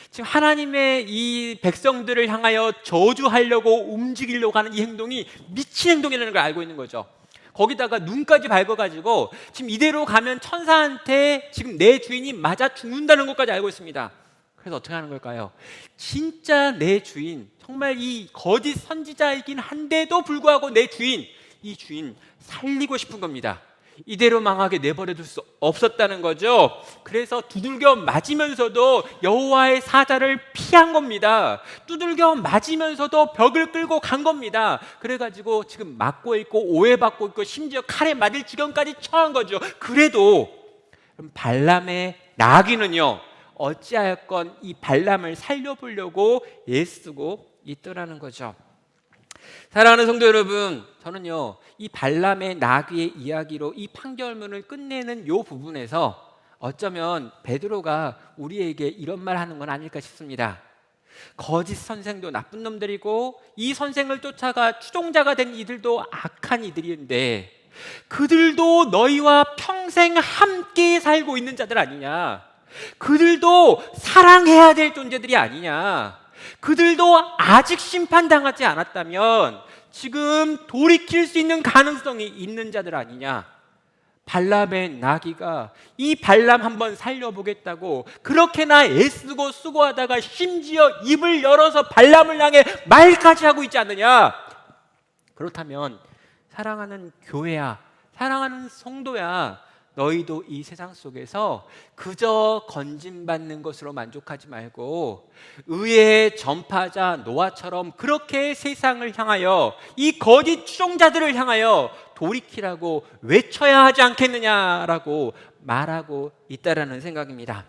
지금 하나님의 이 백성들을 향하여 저주하려고 움직이려고 하는 이 행동이 미친 행동이라는 걸 알고 있는 거죠. 거기다가 눈까지 밝아가지고 지금 이대로 가면 천사한테 지금 내 주인이 맞아 죽는다는 것까지 알고 있습니다. 그래서 어떻게 하는 걸까요? 진짜 내 주인, 정말 이 거짓 선지자이긴 한데도 불구하고 내 주인, 이 주인 살리고 싶은 겁니다. 이대로 망하게 내버려둘 수 없었다는 거죠. 그래서 두들겨 맞으면서도 여호와의 사자를 피한 겁니다. 두들겨 맞으면서도 벽을 끌고 간 겁니다. 그래가지고 지금 맞고 있고 오해받고 있고 심지어 칼에 맞을 지경까지 처한 거죠. 그래도 발람의 나귀는요, 어찌하였건 이 발람을 살려보려고 애쓰고 있더라는 거죠. 사랑하는 성도 여러분, 저는요, 이 발람의 나귀의 이야기로 이 판결문을 끝내는 이 부분에서 어쩌면 베드로가 우리에게 이런 말 하는 건 아닐까 싶습니다. 거짓 선생도 나쁜 놈들이고 이 선생을 쫓아가 추종자가 된 이들도 악한 이들인데 그들도 너희와 평생 함께 살고 있는 자들 아니냐? 그들도 사랑해야 될 존재들이 아니냐? 그들도 아직 심판당하지 않았다면 지금 돌이킬 수 있는 가능성이 있는 자들 아니냐? 발람의 나귀가 이 발람 한번 살려보겠다고 그렇게나 애쓰고 수고하다가 심지어 입을 열어서 발람을 향해 말까지 하고 있지 않느냐? 그렇다면 사랑하는 교회야, 사랑하는 성도야, 너희도 이 세상 속에서 그저 건진받는 것으로 만족하지 말고 의의 전파자 노아처럼 그렇게 세상을 향하여 이 거짓 추종자들을 향하여 돌이키라고 외쳐야 하지 않겠느냐라고 말하고 있다라는 생각입니다.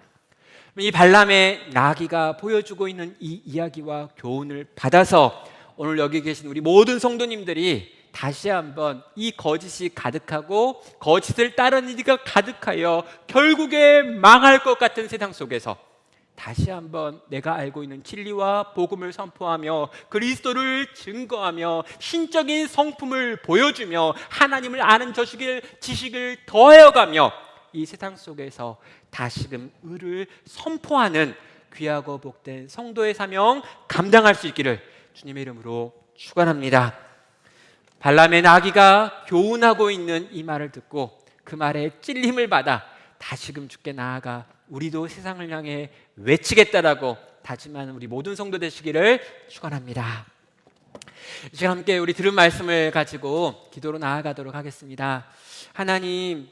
이 발람의 나귀가 보여주고 있는 이 이야기와 교훈을 받아서 오늘 여기 계신 우리 모든 성도님들이 다시 한번 이 거짓이 가득하고 거짓을 따르는 이가 가득하여 결국에 망할 것 같은 세상 속에서 다시 한번 내가 알고 있는 진리와 복음을 선포하며 그리스도를 증거하며 신적인 성품을 보여주며 하나님을 아는 지식을 더하여가며 이 세상 속에서 다시금 의를 선포하는 귀하고 복된 성도의 사명 감당할 수 있기를 주님의 이름으로 축원합니다. 발람의 나귀가 교훈하고 있는 이 말을 듣고 그 말에 찔림을 받아 다시금 주께 나아가 우리도 세상을 향해 외치겠다라고 다짐하는 우리 모든 성도 되시기를 축원합니다. 이 시간 함께 우리 들은 말씀을 가지고 기도로 나아가도록 하겠습니다. 하나님,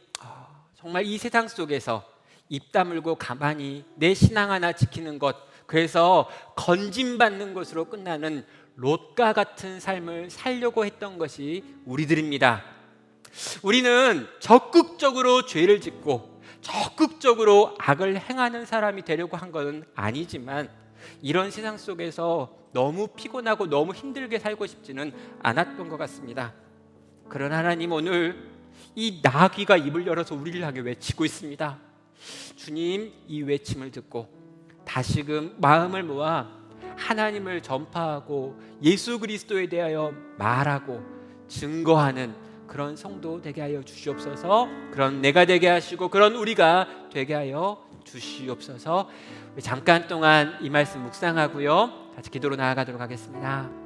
정말 이 세상 속에서 입 다물고 가만히 내 신앙 하나 지키는 것, 그래서 건진받는 것으로 끝나는 롯과 같은 삶을 살려고 했던 것이 우리들입니다. 우리는 적극적으로 죄를 짓고 적극적으로 악을 행하는 사람이 되려고 한 것은 아니지만 이런 세상 속에서 너무 피곤하고 너무 힘들게 살고 싶지는 않았던 것 같습니다. 그러나 하나님, 오늘 이 나귀가 입을 열어서 우리를 향해 외치고 있습니다. 주님, 이 외침을 듣고 다시금 마음을 모아 하나님을 전파하고 예수 그리스도에 대하여 말하고 증거하는 그런 성도 되게 하여 주시옵소서. 그런 내가 되게 하시고 그런 우리가 되게 하여 주시옵소서. 잠깐 동안 이 말씀 묵상하고요, 같이 기도로 나아가도록 하겠습니다.